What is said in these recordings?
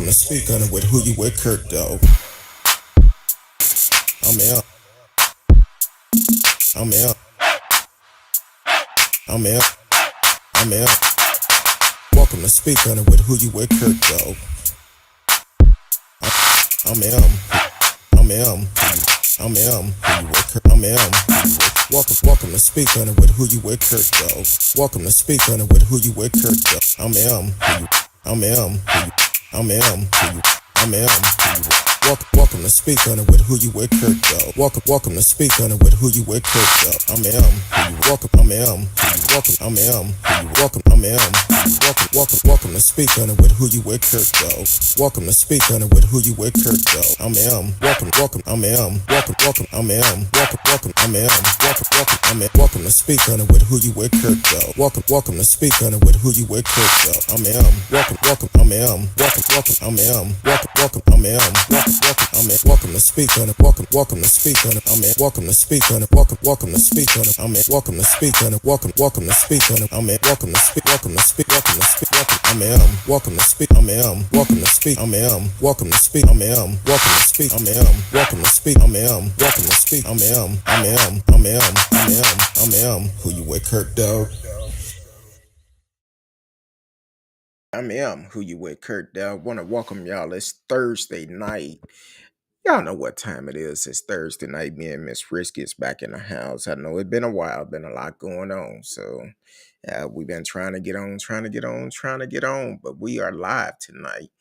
to Speak On It with Who You With Curtdog. I'm out. I'm out. I'm out. I'm out. Welcome to Speak On It with Who You With Curtdog. I'm out. I'm out. I'm out. I'm out. Welcome to Speak On It with Who You With Curtdog. Welcome to Speak On It with Who You With Curtdog. I'm out. I'm out. I'm out. I'm out. Welcome to Speak On It with Who You With Curtdog. Welcome to Speak On It with Who You With Curtdog. I'm welcome. I'm welcome. Welcome to Speak On It with Who You With Curtdog. Welcome to Speak On It with Who You With Curtdog. I'm welcome. I'm welcome. Welcome to Speak On It with Who You With Curtdog. Welcome to Speak On It with Who You With Curtdog. I'm welcome. I'm welcome to Speak On It. Welcome to Speak On It. Welcome to Speak On It. Welcome to Speak On It. Welcome to Speak On It. Welcome to Speak On It. Welcome to Speak. Welcome to Speak. Welcome to Speak. Welcome to Speak. Welcome to Speak. Welcome to Speak. Welcome to Speak. Welcome to Speak. Who You With Curtdog? Who You With Curtdog? Want to welcome y'all. It's Thursday night. Y'all know what time it is. It's Thursday night. Me and Miss Risky is back in the house. I know it's been a while, been a lot going on. So we've been trying to get on, but we are live tonight.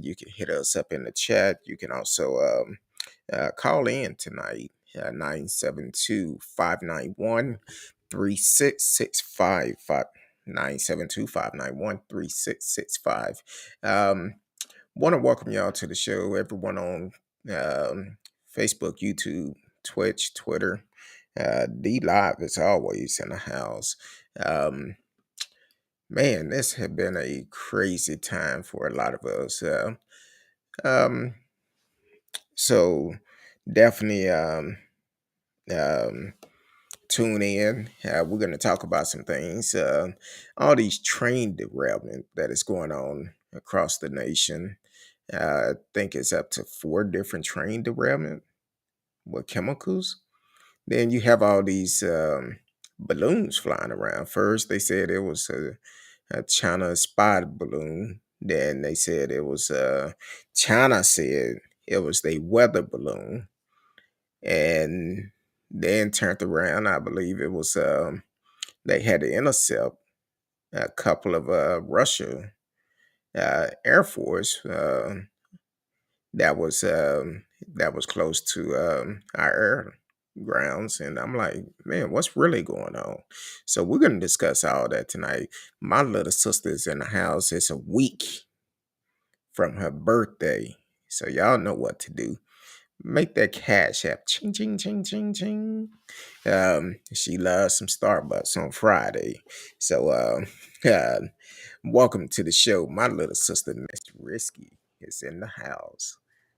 You can hit us up in the chat. You can also call in tonight, 972-591-3665. 972-591-3665. Want to welcome y'all to the show, everyone on Facebook, YouTube, Twitch, Twitter. D Live is always in the house. Man, this has been a crazy time for a lot of us. So definitely tune in. We're going to talk about some things. All these train derailment that is going on across the nation. I think it's up to 4 different train derailment with chemicals. Then you have all these balloons flying around. First, they said it was a China spy balloon. Then they said it was China said it was a weather balloon. And then turned around, I believe it was they had to intercept a couple of Russia Air Force that was close to our air grounds. And I'm like, man, what's really going on? So we're going to discuss all that tonight. My little sister's in the house. It's a week from her birthday, so y'all know what to do. Make that cash app ching ching ching ching ching. She loves some Starbucks on Friday. So welcome to the show. My little sister, Miss Risky, is in the house.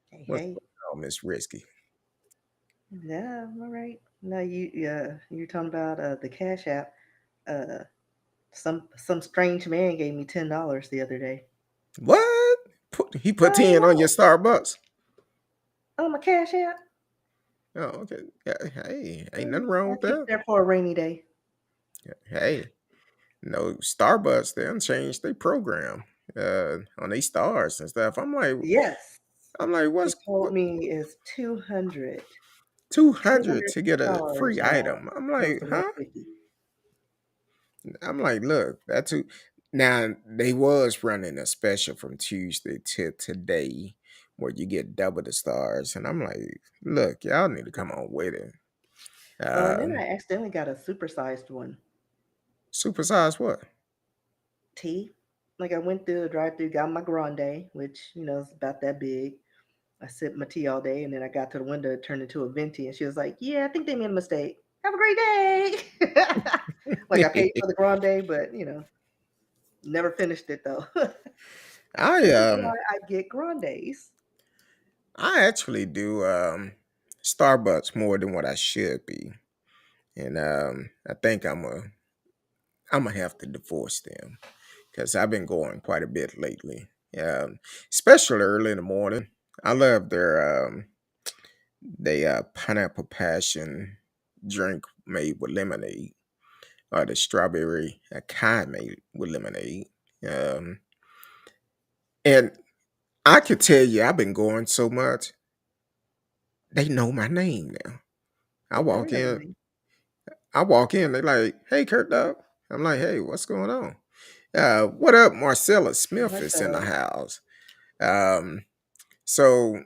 Hey, What's hey. going on, Miss Risky? Yeah, I'm all right. No, you're talking about the Cash App. Uh, some strange man gave me $10 the other day. What? He put I 10 on your know. Starbucks? On my Cash App. Oh, okay. Yeah, hey, ain't nothing wrong I with keep it that. there for a rainy day. Hey, no, Starbucks, they done changed their program on these stars and stuff. Yes, I'm like, they told what me it's 200. 200 200 to get a dollars free now, item? I'm opposed like, to huh? 150. I'm like, look, that's too. Now they was running a special from Tuesday to today where you get double the stars, and I'm like, look, y'all need to come on with it. And then Um, I accidentally got a supersized one. Supersize what? Tea. Like I went through the drive-through, got my grande, which is about that big. I sipped my tea all day, and then I got to the window, it turned into a venti, and she was like, "Yeah, I think they made a mistake. Have a great day." Like I paid for the grande, but never finished it though. I This is why I get grandes. I actually do Starbucks more than what I should be, and I think I'm gonna have to divorce them because I've been going quite a bit lately. um, especially early in the morning. I love their pineapple passion drink made with lemonade, or the strawberry acai made with lemonade. Um, and I could tell you, I've been going so much, they know my name now. I They better walk know your in, name. they like, "Hey, Curtdog." I'm like, "Hey, what's going on?" What up, Marcella Smith is in the Marcella, house. Um, so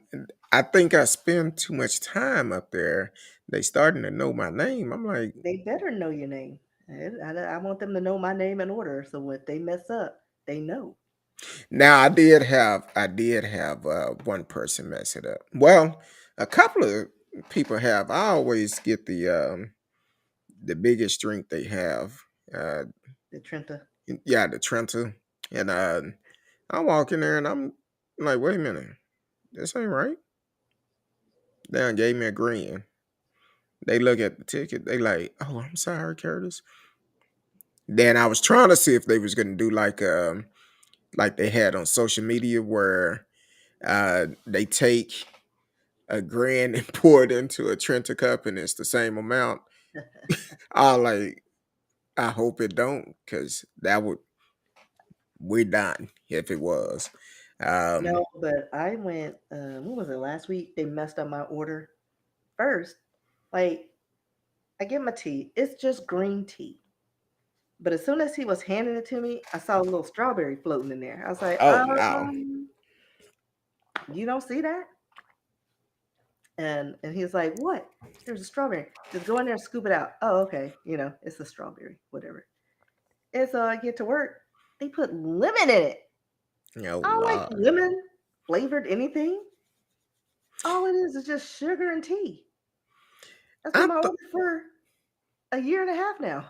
I think I spend too much time up there. They starting to know my name. I'm like, they better know your name. I want them to know my name in order, so if they mess up, they know. now I did have one person mess it up. Well, a couple of people have. I always get the biggest drink they have. Uh, The Trenta. yeah, the Trenta, and I walk in there and I'm like, wait a minute, this ain't right. They done gave me a grin. They look at the ticket. They like, oh, I'm sorry, Curtis. Then I was trying to see if they was gonna do like they had on social media where they take a grand and pour it into a Trenta cup and it's the same amount. I like I hope it don't, because that would we're done if it was. Um No, but I went. What was it last week? They messed up my order first. Like I get my tea. It's just green tea. But as soon as he was handing it to me, I saw a little strawberry floating in there. I was like, oh no. you don't see that? And he was like, what? There's a strawberry. Just go in there and scoop it out. Oh, okay. It's a strawberry, whatever. And so I get to work. They put lemon in it. Oh I don't like Lord. lemon flavored anything. All it is just sugar and tea. That's been I my th- order for a year and a half now.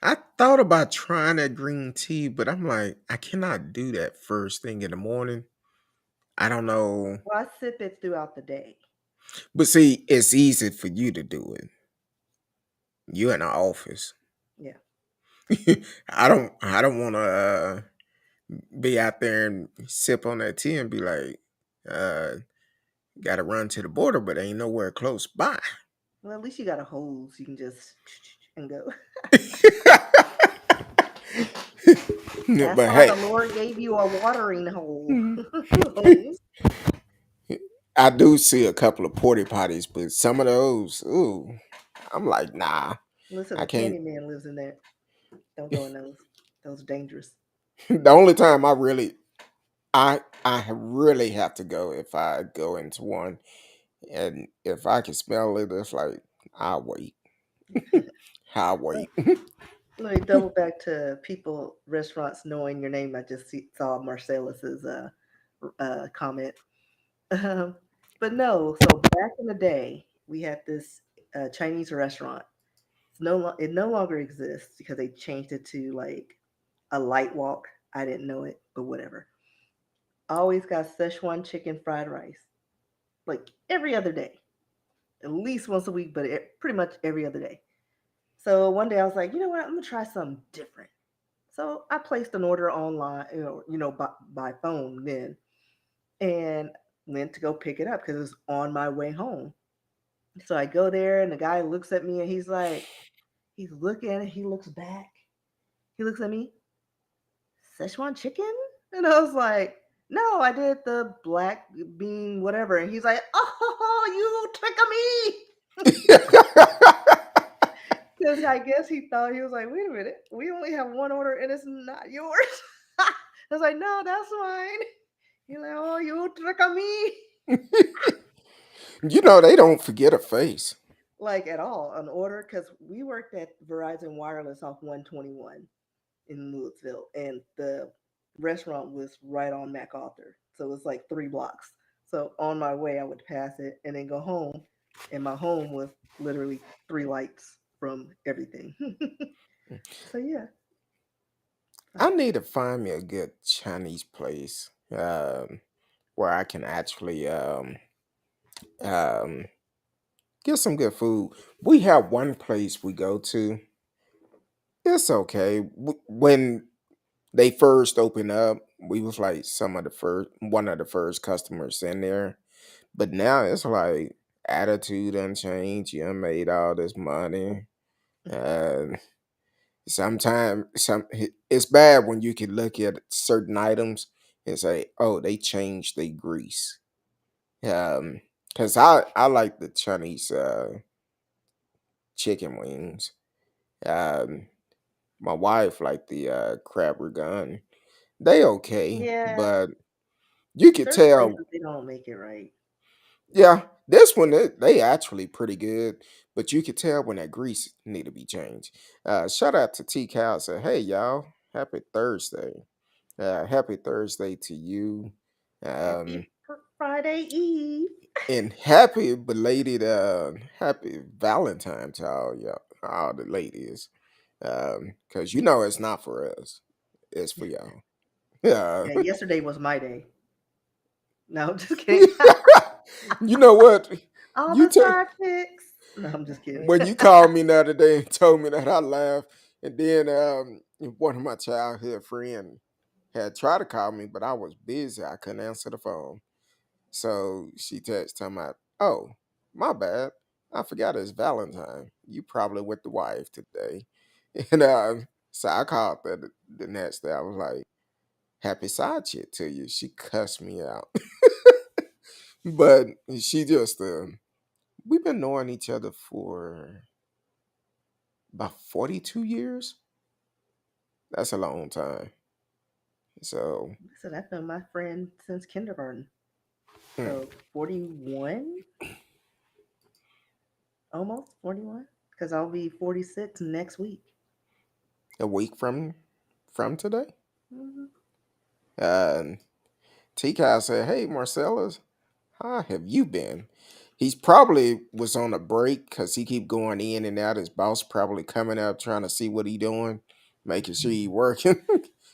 I thought about trying that green tea, but I'm like, I cannot do that first thing in the morning. I don't know. Well, I sip it throughout the day. But see, it's easy for you to do it. You in the office. Yeah. I don't want to be out there and sip on that tea and be like, uh, got to run to the border, but ain't nowhere close by. Well, at least you got a hose. You can just and go. That's But why hey, the Lord gave you a watering hole. Hose. I do see a couple of porty potties, but some of those, ooh, I'm like, nah, Listen, I the can't. Candyman lives in there. Don't go in those. Those are dangerous. The only time I really have to go if I go into one, and if I can smell it, it's like I'll wait. I'll Let wait. let me double back to people, restaurants knowing your name. I just saw Marcellus's comment. Um, but no, so back in the day, we had this Chinese restaurant. It no longer exists because they changed it to like a light walk. I didn't know it, but whatever. Always got Szechuan chicken fried rice, like every other day, at least once a week, but pretty much every other day. So one day I was like, you know what? I'm gonna try something different. So I placed an order online, by phone then, and went to go pick it up because it was on my way home. So I go there, and the guy looks at me, and he's looking, and he looks back, he looks at me, Szechuan chicken, and I was like, no, I did the black bean whatever, and he's like, oh, you trick of me. Because I guess he thought he was like, wait a minute, we only have one order and it's not yours. I was like, no, that's mine. He's like, oh, you trick on me. They don't forget a face. Like at all, an order, because we worked at Verizon Wireless off 121 in Louisville, and the restaurant was right on MacArthur. So it was like 3 blocks. So on my way, I would pass it and then go home. And my home was literally 3 lights from everything. So yeah. I need to find me a good Chinese place where I can actually um, get some good food. We have one place we go to. It's okay. When they first open up, we was like some of the first one of the first customers in there. But now it's like attitude unchanged. You done made all this money. And sometimes it's bad when you can look at certain items and say, "Oh, they changed their grease." Because I like the Chinese chicken wings. Um, my wife like the crab gun. They okay, Yeah, but you could certain tell. places they don't make it right. Yeah, this one they actually pretty good, but you could tell when that grease need to be changed. Shout out to T Cal. Say, hey y'all, happy Thursday. Happy Thursday to you. Um, Friday Eve. and happy belated happy Valentine to all the ladies. Cause you know it's not for us. It's for y'all. Yeah. Yeah, yesterday was my day. No, I'm just kidding. You know what? All You the tell side chicks. No, I'm just kidding. when you called me the other day and told me that, I laughed. And then one of my childhood friends had tried to call me, but I was busy. I couldn't answer the phone. So she texted talking about, oh, my bad. I forgot it's Valentine. You probably with the wife today. And so I called her the next day. I was like, happy side chick to you. She cussed me out. But she just, we've been knowing each other for about 42 years. That's a long time. So, So I've been my friend since kindergarten. hmm, So 41, almost 41, because I'll be 46 next week. a week from today, Hmm. uh, T Kai said, "Hey, Marcellus, how have you been?" He's probably was on a break because he keep going in and out. His boss probably coming up trying to see what he doing, making sure he working.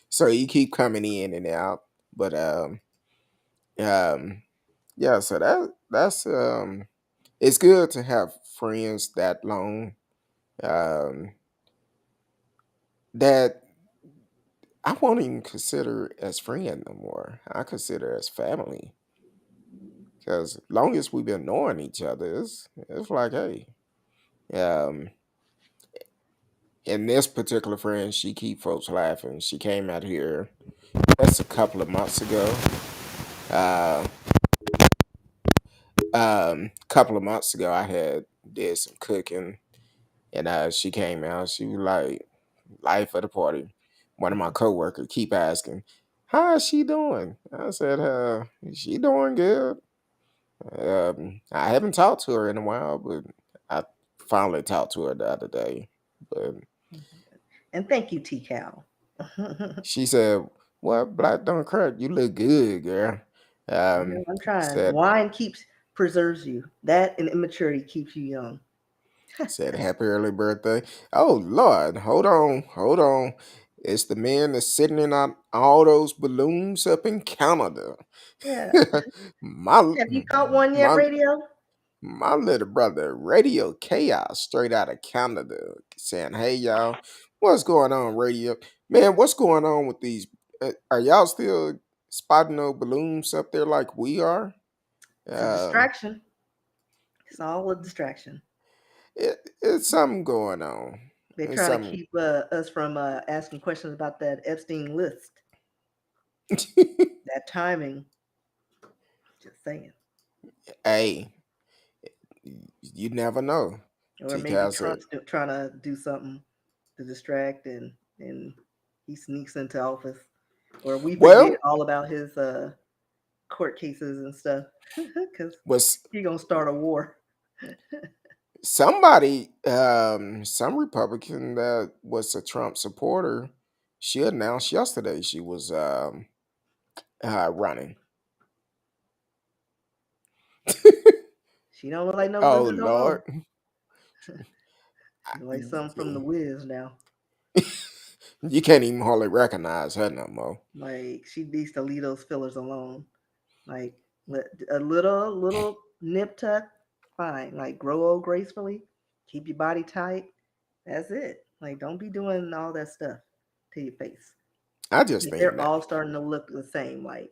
So he keep coming in and out. But um, yeah. So that's it's good to have friends that long. Um, that I won't even consider as friend no more. I consider as family because long as we've been knowing each other, it's like, hey, um, and this particular friend, she keep folks laughing. She came out here. That's a couple of months ago. Uh, couple of months ago, I had did some cooking, and she came out. She was like, life of the party. One of my coworkers keep asking, "How is she doing?" I said, "She doing good." I haven't talked to her in a while, but I finally talked to her the other day. But And thank you, T Cal. she said, "What, Black don't crack? You look good, girl." I know I'm trying. Said Wine keeps preserves you. That and immaturity keeps you young. said happy early birthday. Oh Lord, hold on. It's the man that's sitting in on all those balloons up in Canada. Yeah. my Have you caught one yet, my radio? my little brother, Radio Chaos, straight out of Canada, saying, "Hey y'all, what's going on, Radio Man? What's going on with these? Are y'all still spotting those balloons up there like we are?" It's a Um, distraction. It's all a distraction. it's something going on. They're It's trying to something. keep us from asking questions about that Epstein list. That timing. Just saying. Hey, you never know. Or T. maybe Cal said, Trump's trying to do something to distract and he sneaks into office. Or we forget "Well, all about his court cases and stuff because was he gonna start a war. somebody, some Republican that was a Trump supporter, she announced yesterday she was running." She don't look like no Oh loser no more. Lord, She look like something from the Wiz now. you can't even hardly recognize her no more. Like she needs to leave those fillers alone. Like a little nip tuck, fine. Like grow old gracefully, keep your body tight. That's it. Like don't be doing all that stuff to your face. I just Like, think they're that. all starting to look the same. Like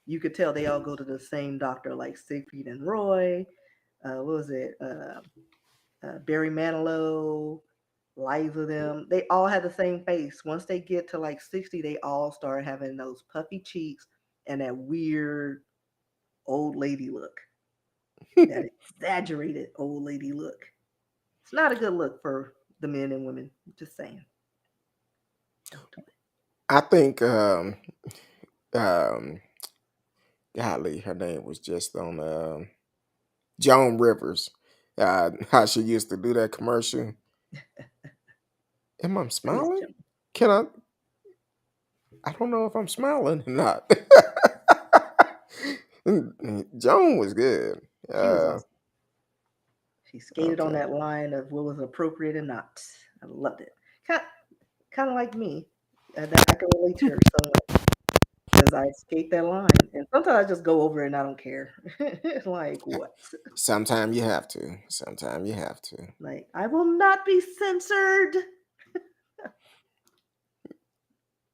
you could tell they all go to the same doctor, like Siegfried and Roy. What was it? Barry Manilow, Liza, them. They all had the same face. Once they get to like 60, they all start having those puffy cheeks and that weird old lady look, that exaggerated old lady look. It's not a good look for the men and women. Just saying, don't do it. I think um golly, her name was just on Joan Rivers. How she used to do that commercial. Am I Yes, smiling? Jim. Can I don't know if I'm smiling or not. Joan was good. She was Uh awesome. She skated on okay. that line of what was appropriate and not. I loved it. Kind of like me. That I can relate to her so much because I skate that line, and sometimes I just go over it and I don't care. Like what? Sometimes you have to. Sometimes you have to. Like I will not be censored.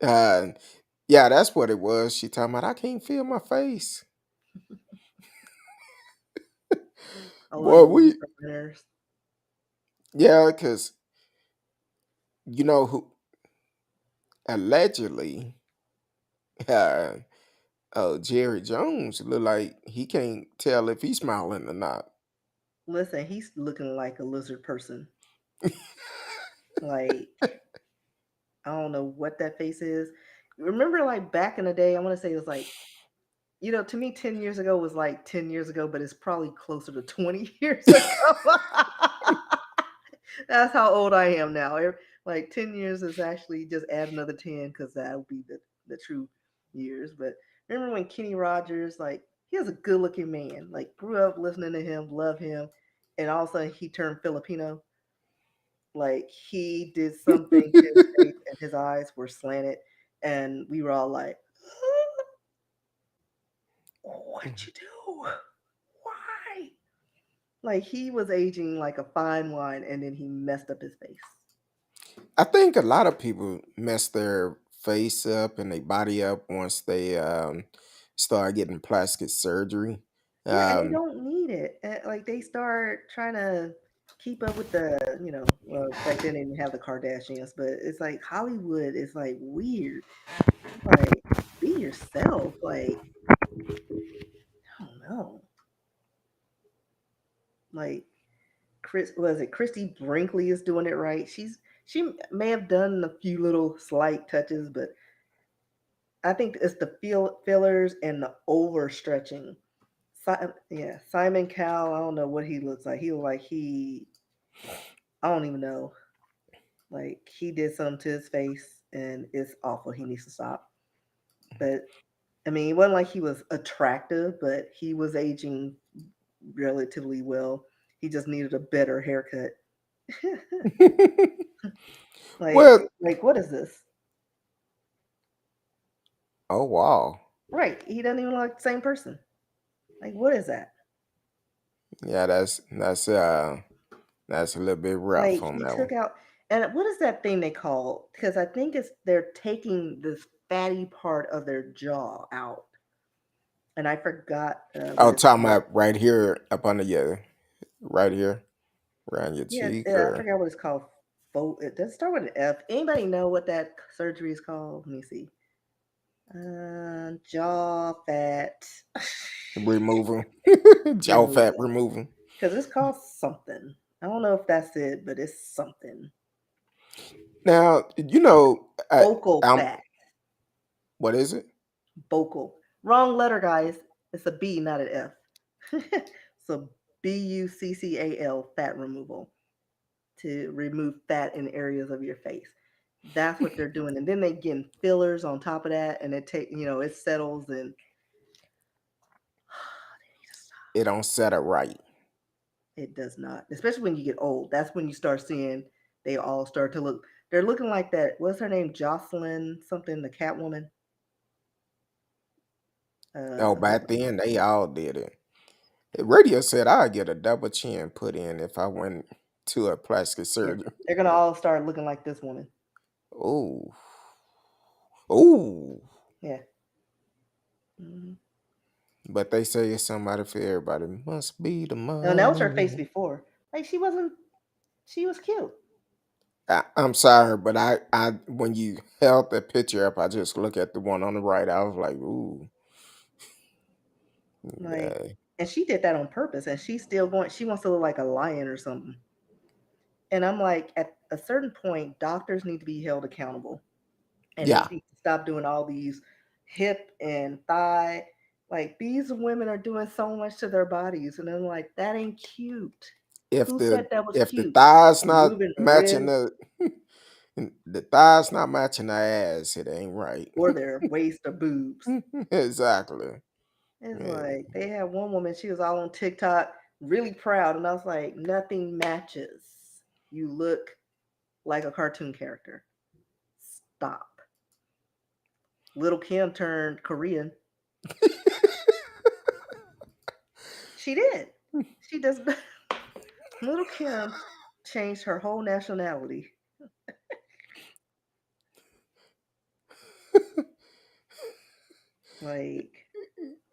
Uh yeah, that's what it was. She talking about I can't feel my face. All Boy, them we Luther winners. yeah, because you know who allegedly uh Jerry Jones look like he can't tell if he's smiling or not. Listen, he's looking like a lizard person. Like I don't know what that face is. Remember, like back in the day, I want to say it was like, to me, 10 years ago was like 10 years ago, but it's probably closer to 20 years ago. That's how old I am now. Like 10 years is actually just add another 10 because that would be the true years. But remember when Kenny Rogers, like he was a good looking man, like grew up listening to him, love him, and all of a sudden he turned Filipino. Like he did something to his face and his eyes were slanted, and we were all like, "What'd you do? Why?" Like he was aging like a fine wine, and then he messed up his face. I think a lot of people mess their face up and their body up once they start getting plastic surgery. Yeah, and they Um, don't need it. Like they start trying to keep up with well, back then they didn't have the Kardashians, but it's like Hollywood is like weird. Like, be yourself. Like, I don't know. Like Chris, was it Christy Brinkley is doing it right? She may have done a few little slight touches, but I think it's the fillers and the overstretching. Yeah, Simon Cowell. I don't know what he looks like. He look like I don't even know. Like he did something to his face, and it's awful. He needs to stop. But I mean, it wasn't like he was attractive, but he was aging relatively well. He just needed a better haircut. like, well, like what is this? oh wow, Right, he doesn't even look like the same person. Like, what is that? yeah, that's a little bit rough Like on he that took one. out, and what is that thing they call? Because I think it's they're taking this fatty part of their jaw out, and I forgot what Oh, it's talking called. about right here up under your right here around your Yeah, cheek, I or forgot what it's called. It does start with an F. Anybody know what that surgery is called? Let me see. Jaw fat removal, jaw fat removal. removal. Because it's called something. I don't know if that's it, but it's something. Now, Vocal I'm fat. what is it? Vocal. Wrong letter, guys. It's a B, not an F. So Buccal, fat removal, to remove fat in areas of your face. That's what they're doing. And then they getting fillers on top of that, and it settles and they need to stop. It don't set it right. It does not. Especially when you get old. That's when you start seeing they all start to look. They're looking like that. What's her name? Jocelyn something, the Catwoman. Oh, Hold back on. then they all did it. The radio said I'd get a double chin put in if I went to a plastic Yeah, surgeon. they're gonna all start looking like this woman. Oh, Ooh, Yeah. Hmm. but they say it's somebody for everybody. Must be the And that was her face money. before. Like she wasn't. She was cute. I'm sorry, but when you held the picture up, I just look at the one on the right. I was like, ooh, Like, yeah, and she did that on purpose. And she's still going. She wants to look like a lion or something. And I'm like, at a certain point, doctors need to be held accountable, and they yeah. need to stop doing all these hip and thigh. Like these women are doing so much to their bodies, and I'm like, that ain't cute. If Who said the that was if the cute? thighs not Moving the matching ribs the thighs not matching the ass, it ain't right. or their waist or boobs. Exactly. It's Yeah. like they had one woman, she was all on TikTok, really proud, and I was like, nothing matches. You look like a cartoon character. Stop. Little Kim turned Korean. She did. She does. Little Kim changed her whole nationality. Like,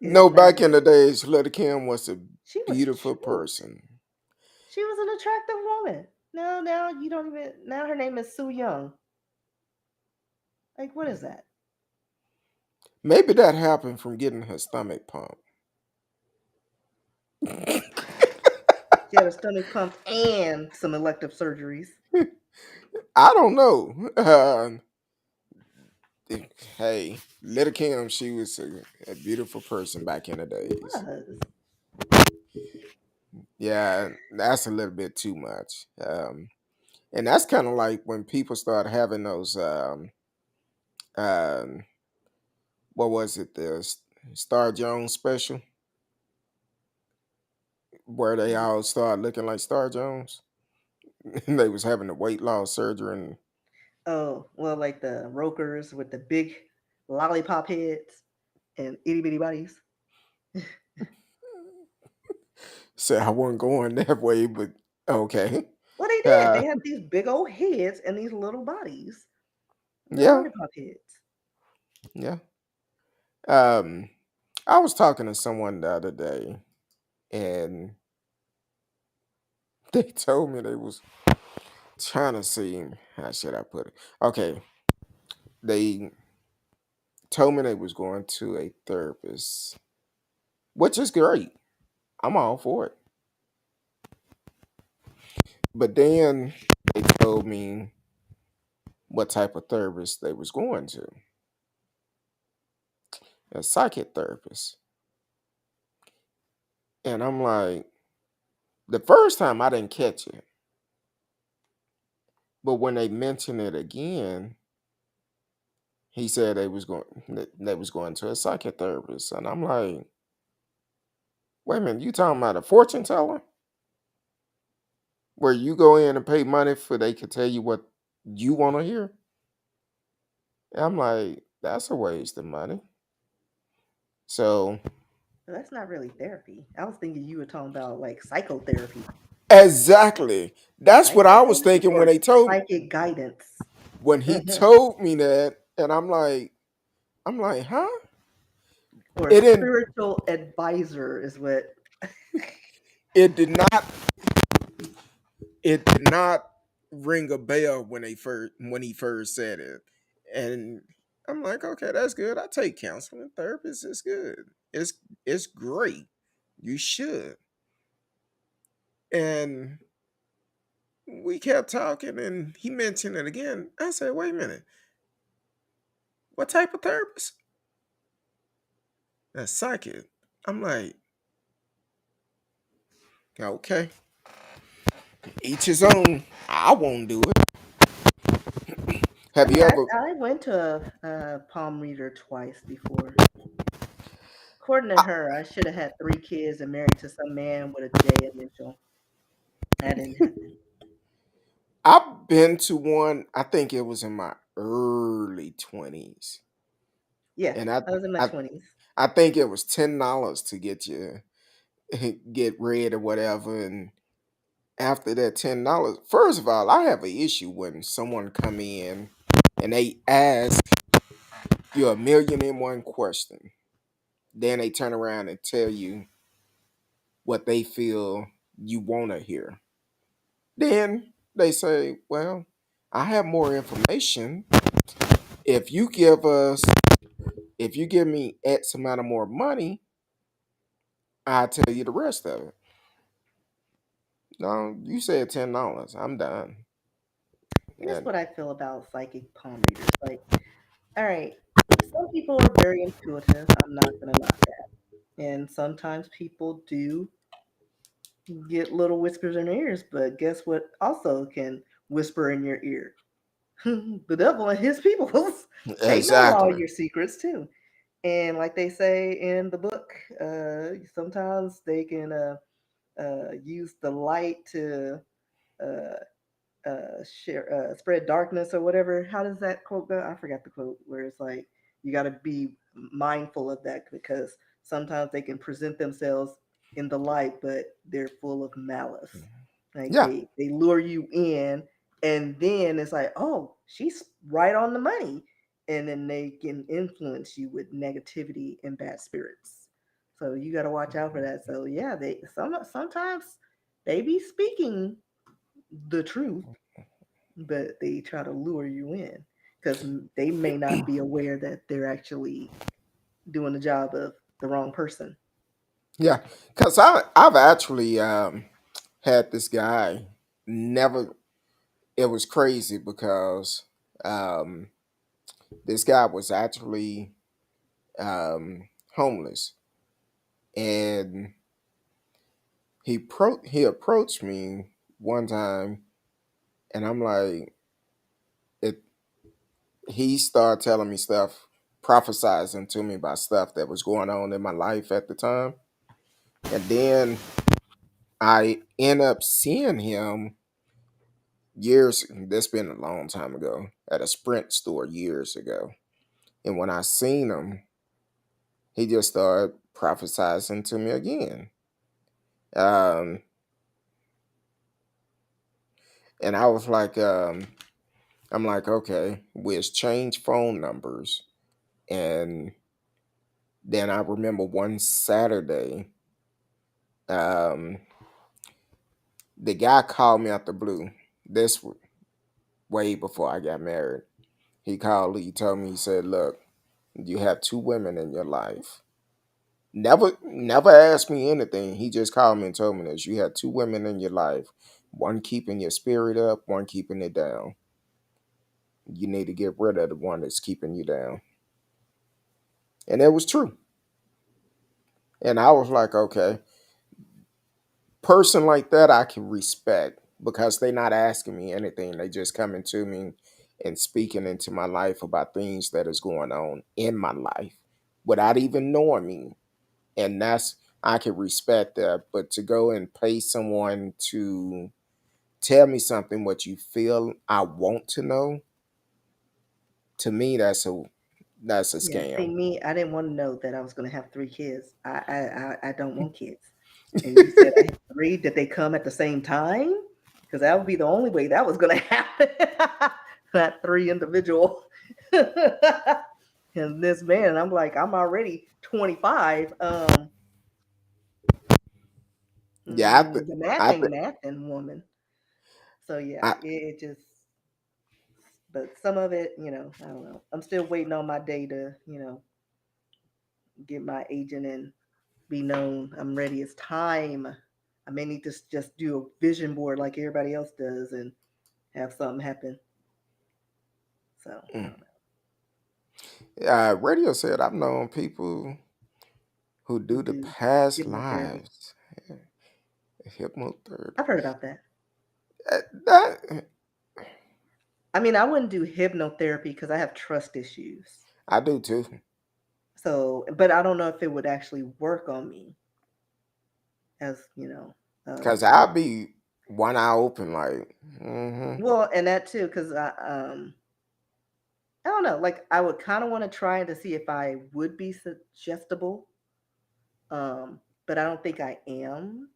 it's No, not back in right. the days, Little Kim was a She was beautiful cute. person. She was an attractive woman. Now you don't even. Now her name is Sue Young. Like, what is that? Maybe that happened from getting her stomach pumped. She had a stomach pump and some elective surgeries. I don't know. Hey, Little Kim, she was a beautiful person back in the She days. was. Yeah, that's a little bit too much. And that's kind of like when people start having those, um, what was it, the Star Jones special, where they all start looking like Star Jones. And they was having the weight loss surgery and Oh, well, like the Rokers with the big lollipop heads and itty bitty bodies. said I wasn't going that way, but okay. Well, they did. Uh, They had these big old heads and these little bodies. The yeah, lollipop heads. yeah. Um, I was talking to someone the other day, and they told me they was trying to see how should I put it. Okay, they told me they was going to a therapist, which is great. I'm all for it. But then they told me what type of therapist they was going to, a psychic therapist. And I'm like, the first time I didn't catch it, but when they mentioned it again, he said they was going to a psychic therapist, and I'm like, wait a minute, you talking about a fortune teller where you go in and pay money for they could tell you what you want to hear? And I'm like, that's a waste of money. So But that's not really therapy. I was thinking you were talking about like psychotherapy. exactly, that's what I was Psychotherapy thinking or psychic guidance. when he told me that, and I'm like, huh? Or It didn't. spiritual advisor is what. It did not. It did not ring a bell when he first said it, and I'm like, okay, that's good. I take counseling. Therapist is good. It's great. You should. And we kept talking, and he mentioned it again. I said, wait a minute, what type of therapist? A psychic. I'm like, okay, each his own. I won't do it. I Have mean, you ever? I went to a palm reader twice before. According to I, her, I should have had 3 kids and married to some man with a J initial. That didn't happen. I've been to one. I think it was in my early 20s, Yeah, and I was in my I 20s. I think it was $10 to get you get read or whatever. And after that $10, first of all, I have an issue when someone come in and they ask. you're a million and one question. Then they turn around and tell you what they feel you want to hear. Then they say, well, I have more information. If you give us, if you give me X amount of more money, I'll tell you the rest of it. No, you said $10. I'm done. Here's And what I feel about psychic palm readers. Like, all right, some people are very intuitive. I'm not going to knock that. And sometimes people do get little whispers in their ears, but guess what also can whisper in your ear? The devil and his peoples. They know all exactly. your secrets too. And like they say in the book, sometimes they can use the light to uh, share spread darkness or whatever. How does that quote go? I forgot the quote where it's like you got to be mindful of that because sometimes they can present themselves in the light, but they're full of malice. Like Yeah. they lure you in, and then it's like, oh, she's right on the money, and then they can influence you with negativity and bad spirits. So you got to watch out for that. So yeah, sometimes they be speaking the truth, but they try to lure you in because they may not be aware that they're actually doing the job of the wrong person. Yeah. Because I've actually had this guy never, it was crazy because um, this guy was actually homeless. And he approached me one time, and I'm like, it. He started telling me stuff, prophesizing to me about stuff that was going on in my life at the time, and then I end up seeing him years. That's been a long time ago at a Sprint store years ago, and when I seen him, he just started prophesizing to me again. Um, and I was like, I'm like, okay, we exchanged phone numbers. And then I remember one Saturday, um, the guy called me out the blue. This way before I got married. He called, he told me, he said, look, you have two women in your life. Never asked me anything. He just called me and told me this. You have two women in your life. One keeping your spirit up, one keeping it down. You need to get rid of the one that's keeping you down. And it was true. And I was like, okay, person like that I can respect because they're not asking me anything. They just coming to me and speaking into my life about things that is going on in my life without even knowing me. And that's I can respect that. But to go and pay someone to tell me something what you feel I want to know, to me that's a Yeah, see scam. me, I didn't want to know that I was going to have 3 kids. I don't want kids. And you said I had three. Did they come at the same time? Because that would be the only way that was going to happen. Not three individual. And this man, I'm like, I'm already 25. Yeah, The math I ain't th- math and woman. So yeah, I it just. But some of it, I don't know. I'm still waiting on my day to, get my agent and be known. I'm ready. It's time. I may need to just do a vision board like everybody else does and have something happen. So I mm. don't know. Radio said I've known people who Who do the do past hypnotherapy? lives. Hypnotherapy. I've heard about that. That I mean, I wouldn't do hypnotherapy because I have trust issues. I do too. So, but I don't know if it would actually work on me as Cause um, I'll be one eye open, like, mm-hmm. well, and that too, because I don't know. Like, I would kind of want to try to see if I would be suggestible, but I don't think I am.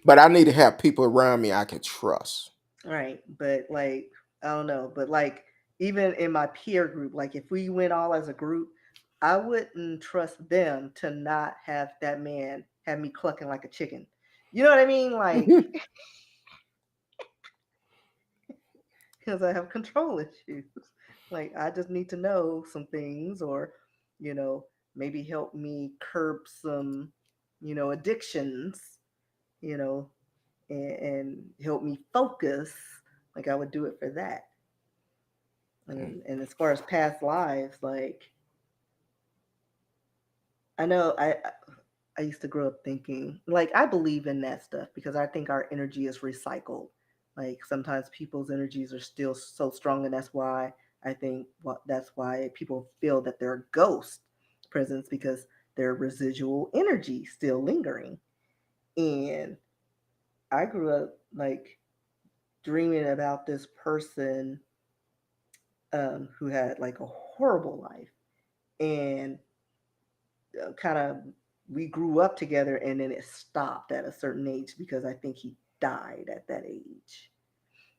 But I need to have people around me I can trust. Right. But like, I don't know. But like, even in my peer group, like if we went all as a group, I wouldn't trust them to not have that man have me clucking like a chicken. You know what I mean? Like, because I have control issues. Like, I just need to know some things, or, you know, maybe help me curb some, addictions, you know, and help me focus. Like, I would do it for that. And as far as past lives, like, I know I used to grow up thinking, like, I believe in that stuff because I think our energy is recycled. Like sometimes people's energies are still so strong, and that's why I think that's why people feel that they're ghost presence, because their residual energy still lingering. And I grew up like dreaming about this person, who had like a horrible life, and kind of we grew up together, and then it stopped at a certain age because I think he died at that age.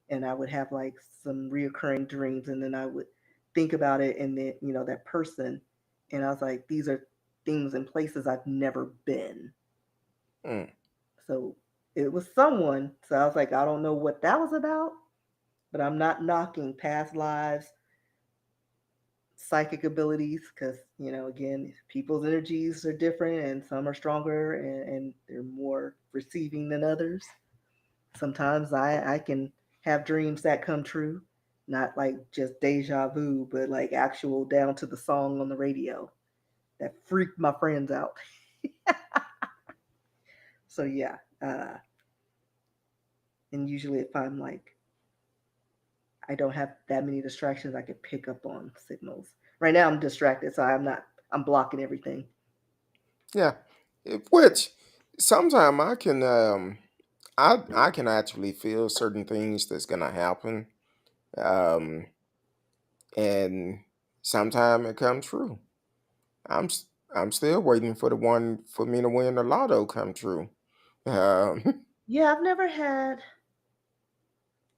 And I would have like some reoccurring dreams, and then I would think about it, and then that person, and I was like, these are things and places I've never been. Mm. So it was someone. So I was like, I don't know what that was about, but I'm not knocking past lives, psychic abilities, because again, people's energies are different, and some are stronger, and they're more receiving than others. Sometimes I can have dreams that come true, not like just deja vu, but like actual down to the song on the radio that freaked my friends out. So yeah, and usually if I'm like, I don't have that many distractions, I can pick up on signals. Right now I'm distracted, so I'm blocking everything. Yeah. Which sometimes I can actually feel certain things that's gonna happen. Um and sometimes it comes true. I'm still waiting for the one for me to win the lotto come true. Um Yeah, I've never had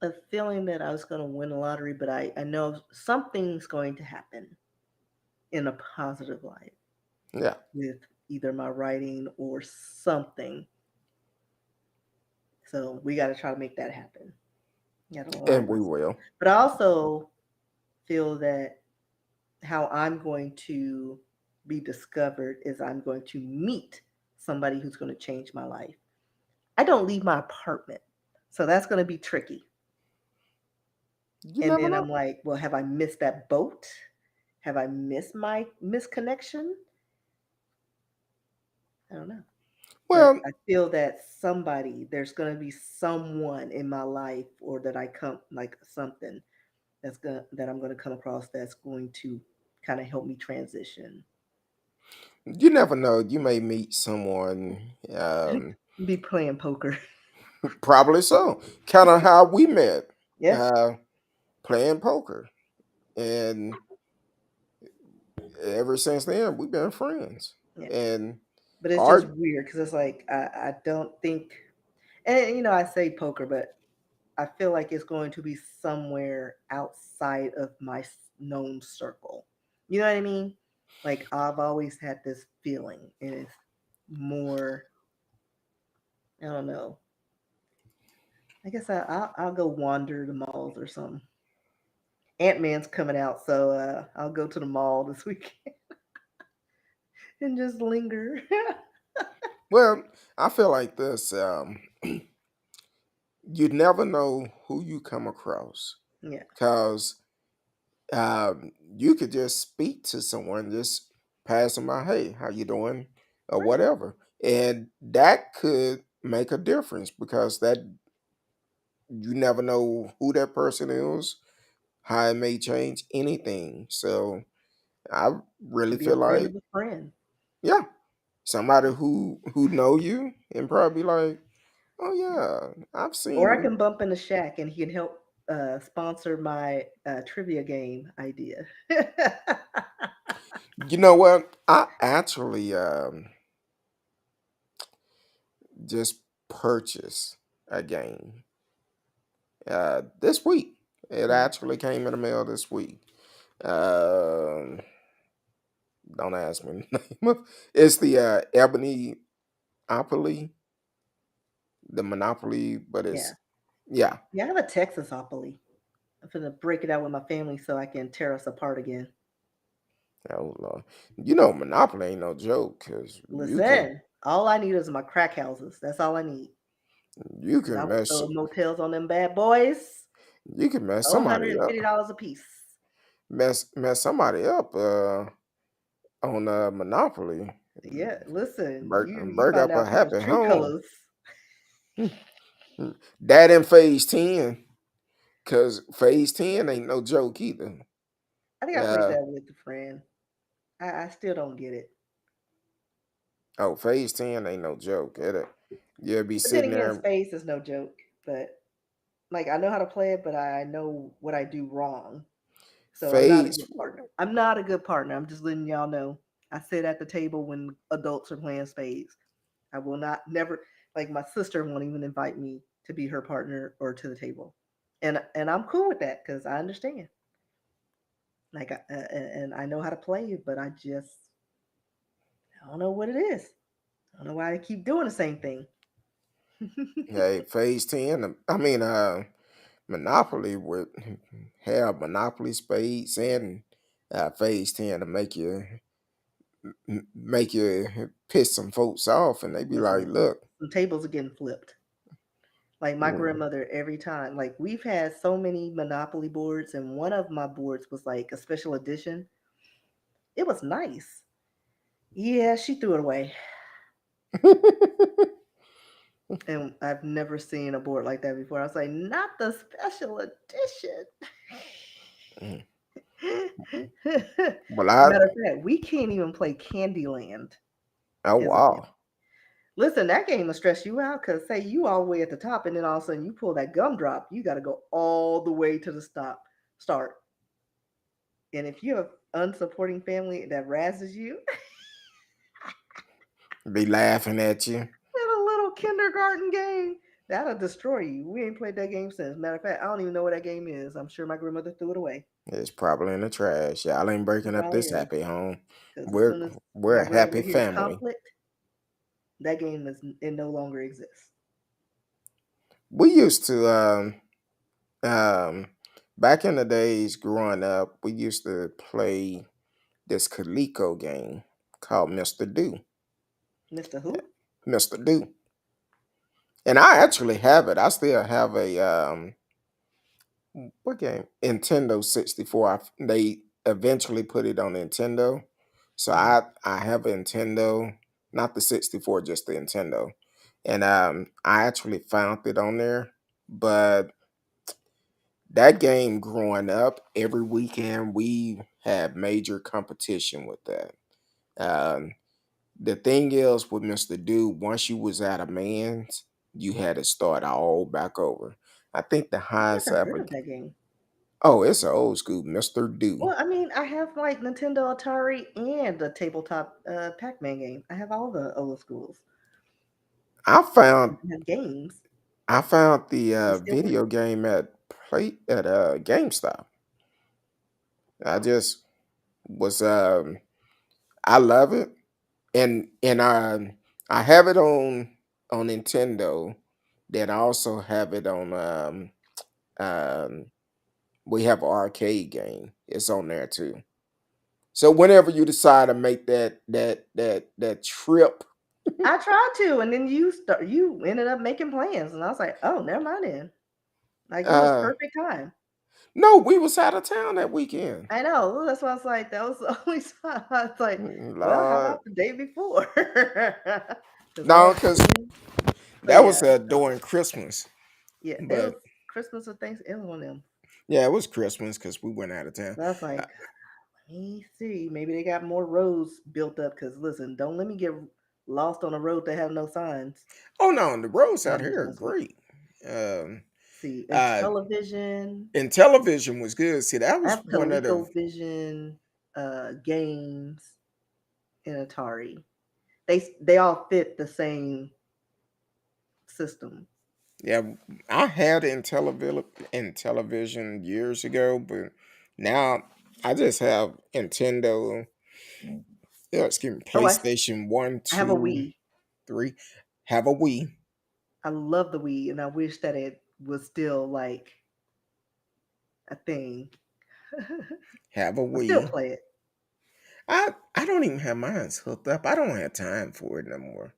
a feeling that I was going to win a lottery, but I know something's going to happen in a positive light yeah, with either my writing or something. So we got to try to make that happen. Got to align and we myself. will. But I also feel that how I'm going to be discovered is I'm going to meet somebody who's going to change my life. I don't leave my apartment. So that's going to be tricky. You And never then know. I'm like, well, have I missed that boat? Have I missed my misconnection? I don't know. But Well, I feel that there's going to be someone in my life, or that I come like something that I'm going to come across that's going to kind of help me transition. you never know. You may meet someone. Be playing poker. Probably so. Kind of how we met, Yeah, uh, playing poker, and ever since then we've been friends. yeah. And But it's just our weird because it's like I don't think, and I say poker, but I feel like it's going to be somewhere outside of my known circle. You know what I mean? Like I've always had this feeling, and it's more. I don't know. I guess I'll go wander the malls or something. Ant Man's coming out, so I'll go to the mall this weekend and just linger. well, I feel like this. You never know who you come across Yeah, because you could just speak to someone, just pass them by, hey, how you doing, or right. whatever, and that could make a difference because that you never know who that person is, how it may change anything. So I really Be a feel friend like, of a friend, yeah, somebody who know you and probably like, oh yeah, I've or I seen. can bump in the shack and he can help sponsor my trivia game idea. You know what? I actually just purchased a game this week. It Mm, actually came in the mail this week. Um, don't ask me the name of. It's the Ebony Monopoly, the Monopoly, but yeah. it's yeah. Yeah, I have a Texasopoly. I'm gonna break it out with my family so I can tear us apart again. Oh Lord, you know Monopoly ain't no joke because Listen, all I need is my crack houses. That's all I need. you Because I can will mess throw motels on them bad boys. you can mess somebody up, $150 a piece. mess somebody up on Monopoly, Yeah, listen, break you break find up a out people's happy true home. colors. That in phase 10, cause phase 10 ain't no joke either. I think I played Uh that with a friend. I still don't get it. oh, phase 10 ain't no joke. You'll be But then sitting again, there. space is no joke. But like I know how to play it, but I know what I do wrong. So I'm not a Phase good partner. I'm not a good partner. I'm just letting y'all know. I sit at the table when adults are playing spades. I will not never like my sister won't even invite me to be her partner or to the table, and I'm cool with that because I understand. Like and I know how to play, but I don't know what it is. I don't know why I keep doing the same thing. Hey, phase 10. I mean, Monopoly would have Monopoly spades and phase 10 to make you piss some folks off, and they be like, Listen, "Look, some tables are getting flipped. Like my mm, grandmother, every time, like we've had so many Monopoly boards, and one of my boards was like a special edition. It was nice. Yeah, she threw it away. And I've never seen a board like that before. I was like, not the special edition. mm." Well, Matter of fact, we can't even play Candyland oh as a wow, family. Listen, that game will stress you out because say you all the way at the top and then all of a sudden you pull that gumdrop, you got to go all the way to the start. And if you have unsupporting family that razzes you be laughing at you. in a little kindergarten game, that'll destroy you. We ain't played that game since. Matter of fact, I don't even know what that game is. I'm sure my grandmother threw it away. It's probably in the trash. Y'all ain't It breaking up probably this is. happy home. Because as We're soon as we're my a happy grandmother hears family. conflict, that game is it no longer exists. We used to um back in the days growing up, we used to play this Coleco game called Mr. Do. Mr. Who? Mr. Do. And I actually have it. I still have a what game? Nintendo 64. They eventually put it on Nintendo. So Hmm. I have a Nintendo, not the 64, just the Nintendo. And I actually found it on there. But that game growing up, every weekend we had major competition with that. Um, the thing is with Mr. Dude, once you was at a man's, you had to start all back over. I think the I've highest never heard ever. of that game. Oh, it's an old school Mr. Do. Well, I mean, I have like Nintendo, Atari, and the tabletop Pac-Man game. I have all the old schools. I found I have games. I found the They still work. video game at GameStop. I just was I love it, and I have it on Nintendo. Then I also have it on um we have an arcade game. It's on there too. So whenever you decide to make that trip, I tried to, and then you ended up making plans, and I was like, oh, never mind then. Like it was uh perfect time. no, we was out of town that weekend. I know. That's why I was like, that was the only time I was like, well, how Lord, about the day before? Because I no, was because in. But that was yeah, no. during Christmas. Yeah, it was But Christmas or Thanksgiving, one of them. yeah, it was Christmas because we went out of town. So I was Uh, like, let me see. Maybe they got more roads built up. Because listen, don't let me get lost on a road that have no signs. oh no, the roads And out I'm just here are messing with you. great. Um, See, and uh, television. and television was good. See, that I was have one of the. ColecoVision games and Atari. They all fit the same system. Yeah, I had it in television years ago, but now I just have Nintendo. Yeah, excuse me, Oh, PlayStation One, I have a Two, Wii. Three. Have a Wii. I love the Wii, and I wish that it was still like a thing. Have a I still Wii. play it. I don't even have mine hooked up. I don't have time for it no more.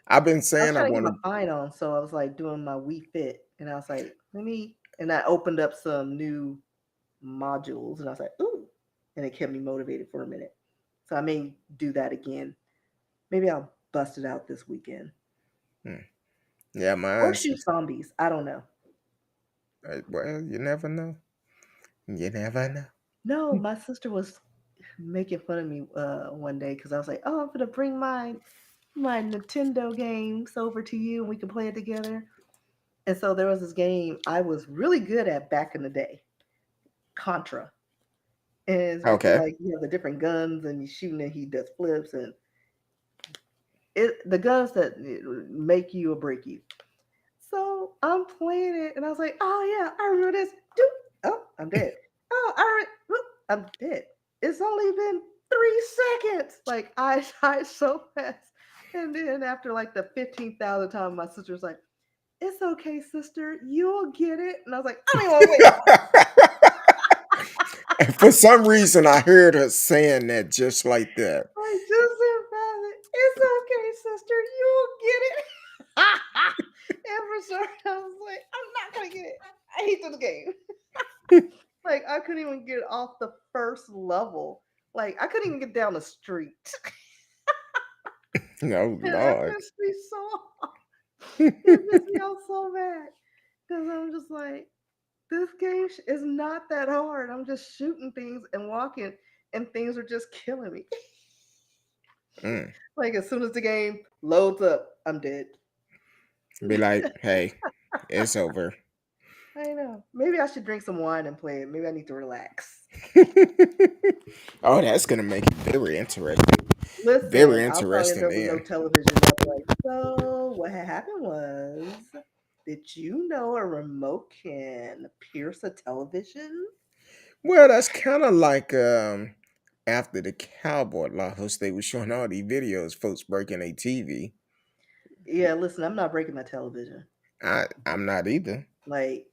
I've been I was saying I trying to get want my to. fine on, so I was like doing my Wii Fit, and I was like, let me. And I opened up some new modules, and I was like, ooh, and it kept me motivated for a minute. So I may do that again. Maybe I'll bust it out this weekend Hmm. Yeah, or mine's. shoot zombies. I don't know. Well, you never know. You never know. No, my sister was making fun of me one day because I was like, "Oh, I'm gonna bring my Nintendo games over to you and we can play it together." And so there was this game I was really good at back in the day, Contra. And it's Okay. like you have the different guns and you shooting and he does flips and the guns that make you or break you. So I'm playing it and I was like, "Oh yeah, I remember this." Doop. Oh, I'm dead. Oh, whoop, I'm dead. It's only been 3 seconds. Like I died so fast. And then after like the 15,000th time, my sister's like, "It's okay, sister. You'll get it." And I was like, "I don't even want to wait." For some reason, I heard her saying that just like that. I just said fast. It's okay, sister. You'll get it. And for some reason, I was like, "I'm not gonna get it. I hate this game." Like I couldn't even get off the first level. Like I couldn't even get down the street. Oh And that Lord. pissed me so off. It pissed me off so bad. Because I'm just like, this game is not that hard. I'm just shooting things and walking, and things are just killing me. Mm. Like as soon as the game loads up, I'm dead. Be like, hey, it's over. I know. Maybe I should drink some wine and play it. Maybe I need to relax. Oh, that's gonna make it very interesting. Very Listen, I'll probably end interesting up with no then. television. They'll be like, so what had happened was, did you know a remote can pierce a television? Well, that's kind of like after the cowboy laws, they were showing all these videos, folks breaking a TV. Yeah, listen, I'm not breaking my television. I'm not either. Like,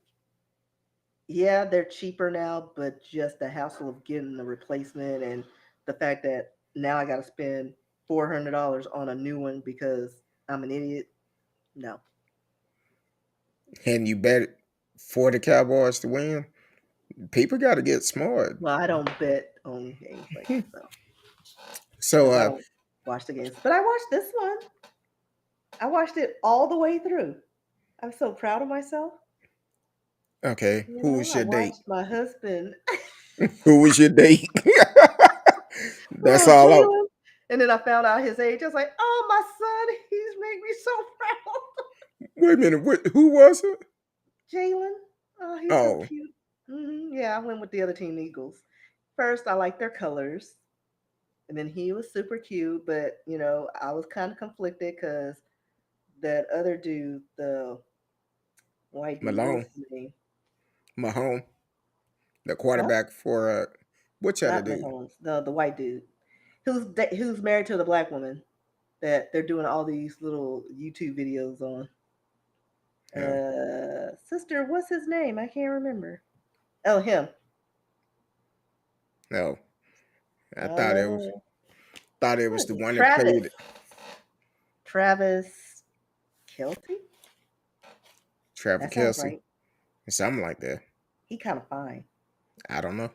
yeah, they're cheaper now, but just the hassle of getting the replacement and the fact that now I got to spend $400 on a new one because I'm an idiot. No. And you bet for the Cowboys to win. People got to get smart. Well, I don't bet on games like that though, So, because I don't watch the games. But I watched this one. I watched it all the way through. I'm so proud of myself. okay, You who know, was I your date? watched my husband, Who was your date? That's oh, all out. Jalen. And then I found out his age. I was like, oh, my son, he's made me so proud. Wait a minute. Who was it? Jalen, oh, he's so Oh, cute. Yeah, I went with the other team, Eagles. First, I liked their colors. And then he was super cute, but, I was kind of conflicted because that other dude, the white dude, what was Malone, his name? Mahone, the Huh? quarterback for which other Not dude? Mahomes, the white dude who's married to the black woman that they're doing all these little YouTube videos on. No, Sister, what's his name? I can't remember. Oh, him. no. I I don't know. thought it What was is the it? one that Travis. played Travis Kelty? Trevor That sounds Kelsey, right. something like that. He kind of fine. I don't know.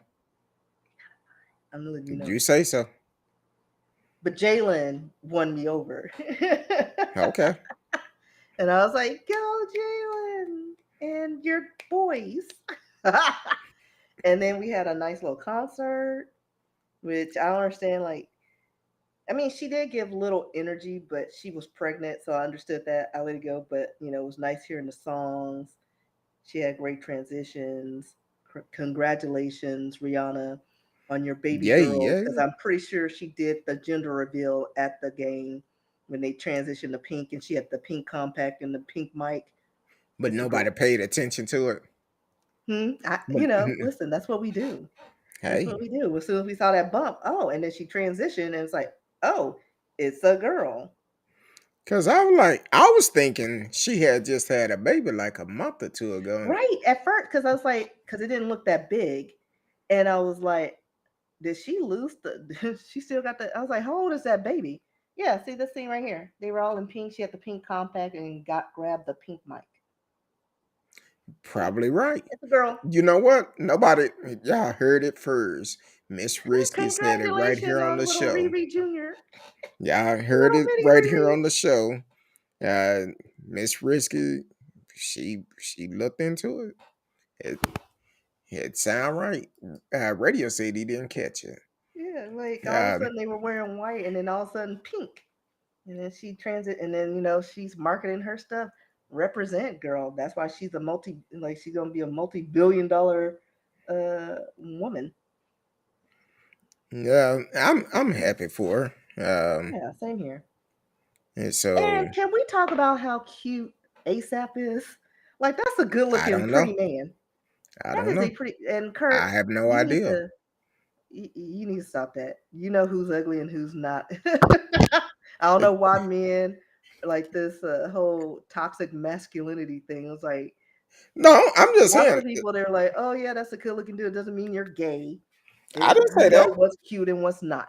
I'm letting you know. You say so. But Jalen won me over. Okay. And I was like, go, Jalen, and your boys. And then we had a nice little concert, which I don't understand. Like, I mean, she did give little energy, but she was pregnant, so I understood that. I let it go. But, it was nice hearing the songs. She had great transitions. Congratulations, Rihanna, on your baby Yeah, girl, because yeah. I'm pretty sure she did the gender reveal at the game when they transitioned to pink and she had the pink compact and the pink mic. but It's a nobody girl. paid attention to it. But Listen, that's what we do. That's what hey, we do. As soon as we saw that bump, oh, and then she transitioned, and it's like, oh, it's a girl. because I was thinking she had just had a baby like a month or two ago. Right at first, because I was like, because it didn't look that big, and I was like, did she lose the? She still got the. I was like, how old is that baby? Yeah, see this thing right here. They were all in pink. She had the pink compact and got grabbed the pink mic. Yeah, Probably right. it's a girl. You know what? Nobody, y'all heard it first. Miss Risky said it right Congratulations here on on the little show. Riri Junior, Y'all heard little it bitty right here Riri. on the show. Uh, Miss Risky, she looked into it. It sound right. Radio said he didn't catch it. Yeah, like all of a Um, sudden they were wearing white, and then all of a sudden pink. And then she transit, and then she's marketing her stuff. Represent, girl. That's why she's a she's gonna be a multi-billion-dollar woman. yeah, I'm happy for her. Yeah, same here. And so And can we talk about how cute ASAP is? Like that's a I good-looking, don't know. pretty man. I That don't is a know. pretty. And Kurt, I have no you need idea. to you need to stop that. You know who's ugly and who's not. I don't know why men like this whole toxic masculinity thing. It's like No, I'm just lots saying. of people they're like, oh yeah, that's a good looking dude. It doesn't mean you're gay. I didn't You say know that. what's cute and what's not.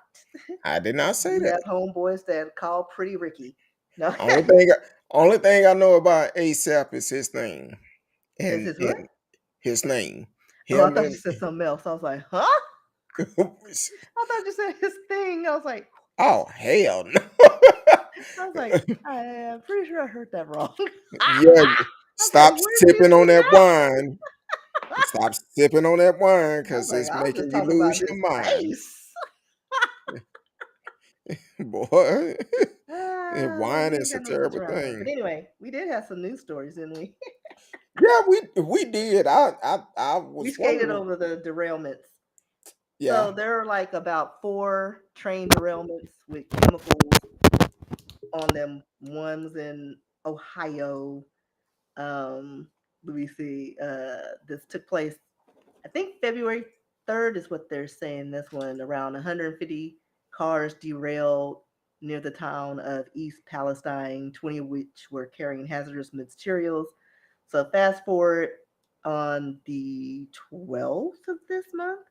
I did not say You that. have homeboys that call pretty Ricky. No, Only thing, only thing I know about ASAP is his name is and his what? his name. Oh, I Him thought you and said something else. I was like, huh? I thought you said his thing. I was like, oh hell no. I was like, I'm pretty sure I heard that wrong. Yeah, I was like, stop where did you sipping on see that that? wine. Stop sipping on that wine I was because like, it's I was making just you talking about lose your his mind, face. boy. And But wine we ain't is a got no sense terrible around here. But thing. anyway, we did have some news stories, didn't we? Yeah, we did. I We was skated wondering. over the derailments. Yeah, So there are like about four train derailments with chemicals on them. One's in Ohio. Let me see. This took place, I think February 3rd is what they're saying. This one around 150 cars derailed near the town of East Palestine, 20 of which were carrying hazardous materials. So fast forward on the 12th of this month,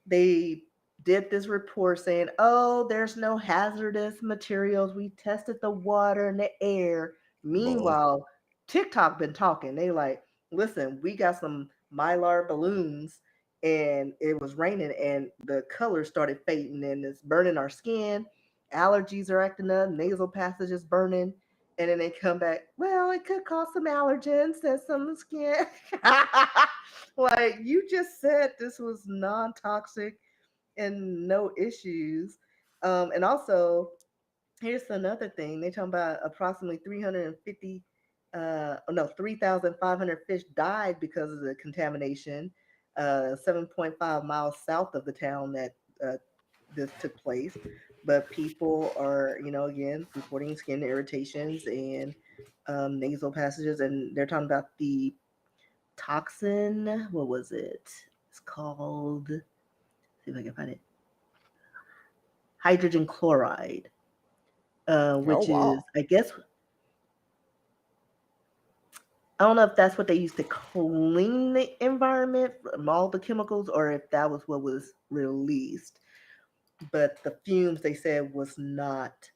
they did this report saying, "Oh, there's no hazardous materials. We tested the water and the air." boy. Meanwhile, TikTok been talking. They like, "Listen, we got some mylar balloons and it was raining and the colors started fading and it's burning our skin. Allergies are acting up, nasal passage is burning." And then they come back, well, it could cause some allergens and some skin. Like you just said this was non-toxic and no issues. And also, here's another thing. They talking about approximately 350 no 3,500 fish died because of the contamination 7.5 miles south of the town that this took place. But people are, again, reporting skin irritations and nasal passages, and they're talking about the toxin. What was it? It's called. See if I can find it. Hydrogen chloride, Oh which is, wow. I guess, I don't know if that's what they used to clean the environment from all the chemicals, or if that was what was released. But the fumes they said was not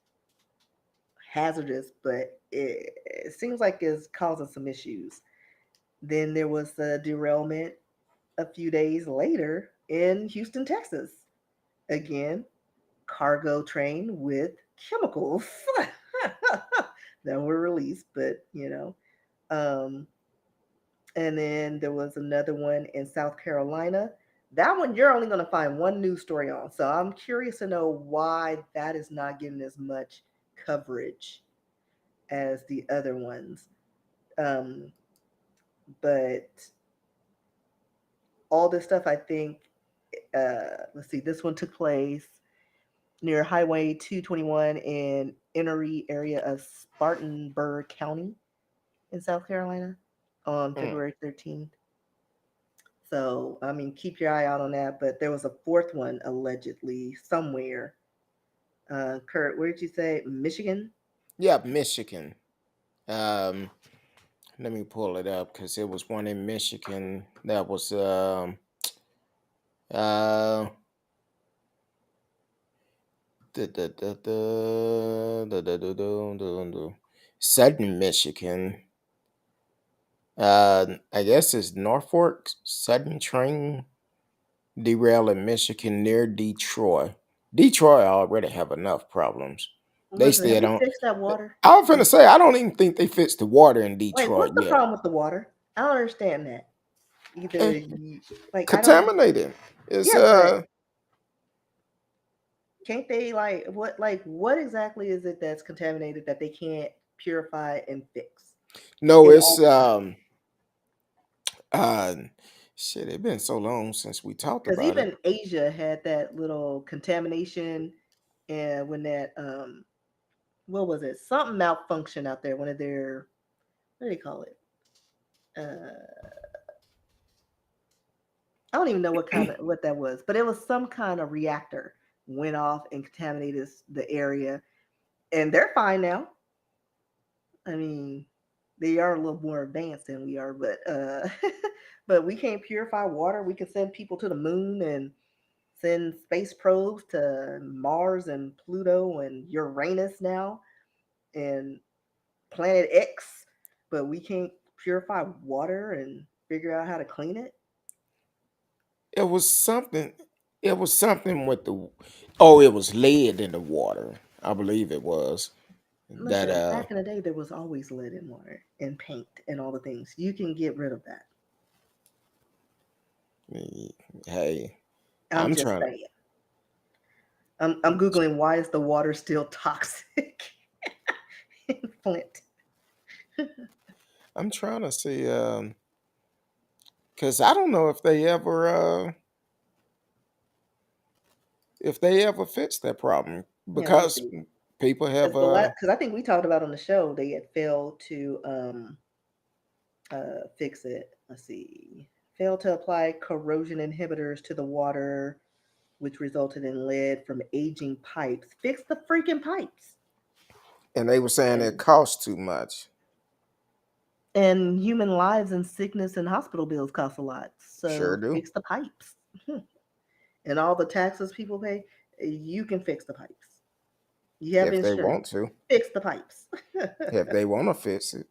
hazardous, but it seems like it's causing some issues. Then there was a derailment a few days later in Houston, Texas. Again, cargo train with chemicals that were released, but um, and then there was another one in South Carolina. That one you're only going to find one news story on. So I'm curious to know why that is not getting as much coverage as the other ones. Um, but all this stuff, I think, let's see, this one took place near Highway 221 in Enoree area of Spartanburg County in South Carolina. on Mm. February 13th. So, I mean, keep your eye out on that. But there was a fourth one allegedly somewhere. Kurt, where did you say? Michigan? Yeah, Michigan. Um, Let me pull it up because it was one in Michigan that was uh da, da, da, da, da, da, da, da, da, da. Sudden Michigan. I guess it's Norfolk sudden train derail in Michigan near Detroit. Detroit already have enough problems. They Listen, have still we don't. fixed that water? I was Like, finna say I don't even think they fixed the water in like, Detroit what's the yet. problem with the water? I don't understand that. Eh, Either you, like, I don't, Contaminated. It's yeah, but can't they, what exactly is it that's contaminated that they can't purify and fix no, in it's all the time? uh shit, it been so long since we talked Because about it. even Asia had that little contamination, and when that what was it? Something malfunctioned out there. One of their, what do they call it? Uh, I don't even know what that was, but it was some kind of reactor went off and contaminated the area, and they're fine now. I mean, they are a little more advanced than we are, but but we can't purify water. We can send people to the moon and send space probes to Mars and Pluto and Uranus now and Planet X, but we can't purify water and figure out how to clean it. It was something. It was something with the. Oh, it was lead in the water. I believe it was that. Listen, back in the day, there was always lead in water and paint and all the things. You can get rid of that. Hey, I'm I'm just trying. saying. I'm googling why is the water still toxic in Flint. I'm trying to see. Because I don't know if they ever fixed that problem Yeah, let me because see. people have Because I think we talked about on the show they had failed to fix it. Let's see. Failed to apply corrosion inhibitors to the water, which resulted in lead from aging pipes. Fix the freaking pipes. and they were saying it And costs too much. and human lives and sickness and hospital bills cost a lot. Sure So do fix the pipes. And all the taxes people pay, you can fix the pipes. You have if they insurance. want to. Fix the pipes. If they want to fix it,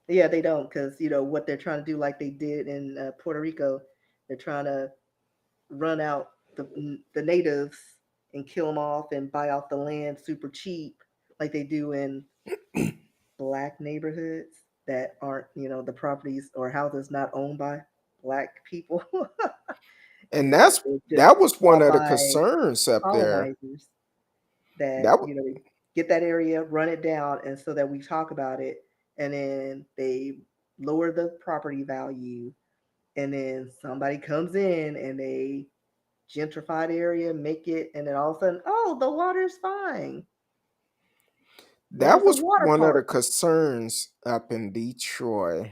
Yeah, they don't because what they're trying to do, like they did in Puerto Rico, they're trying to run out the natives and kill them off and buy off the land super cheap, like they do in black neighborhoods that aren't the properties or houses not owned by black people. and that's They're just that was one bought of the by concerns up there. colonizers that That w- they get that area, run it down, and so that we talk about it, and then they lower the property value, and then somebody comes in and they gentrify the area, make it, and then all of a sudden, oh, the water's fine. that There's a was water one of the park. concerns up in Detroit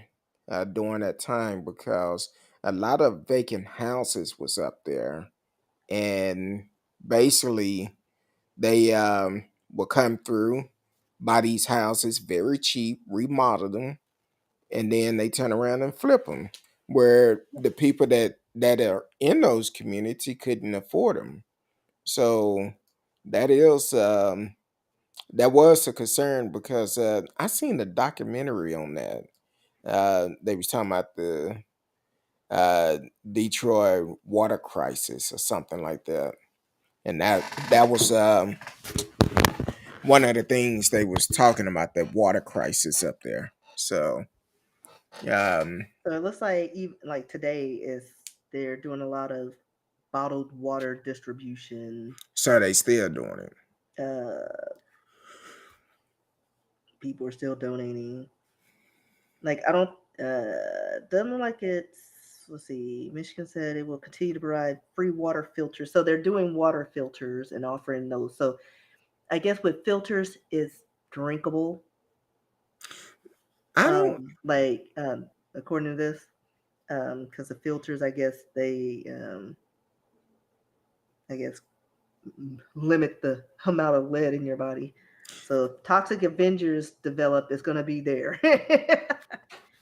during that time because a lot of vacant houses was up there, and basically they will come through, buy these houses very cheap, remodel them, and then they turn around and flip them, where the people that are in those community couldn't afford them. So that is that was a concern because I seen a documentary on that. They was talking about the uh, Detroit water crisis or something like that, and that was one of the things they was talking about, the water crisis up there. So um, So it looks like even like today is they're doing a lot of bottled water distribution. so they still doing it. Uh, People are still donating. Like I don't doesn't look like it's, let's see. Michigan said it will continue to provide free water filters. So they're doing water filters and offering those. So I guess with filters is drinkable. I don't. Like according to this, because the filters, I guess I guess limit the amount of lead in your body. So Toxic Avengers develop is going to be there.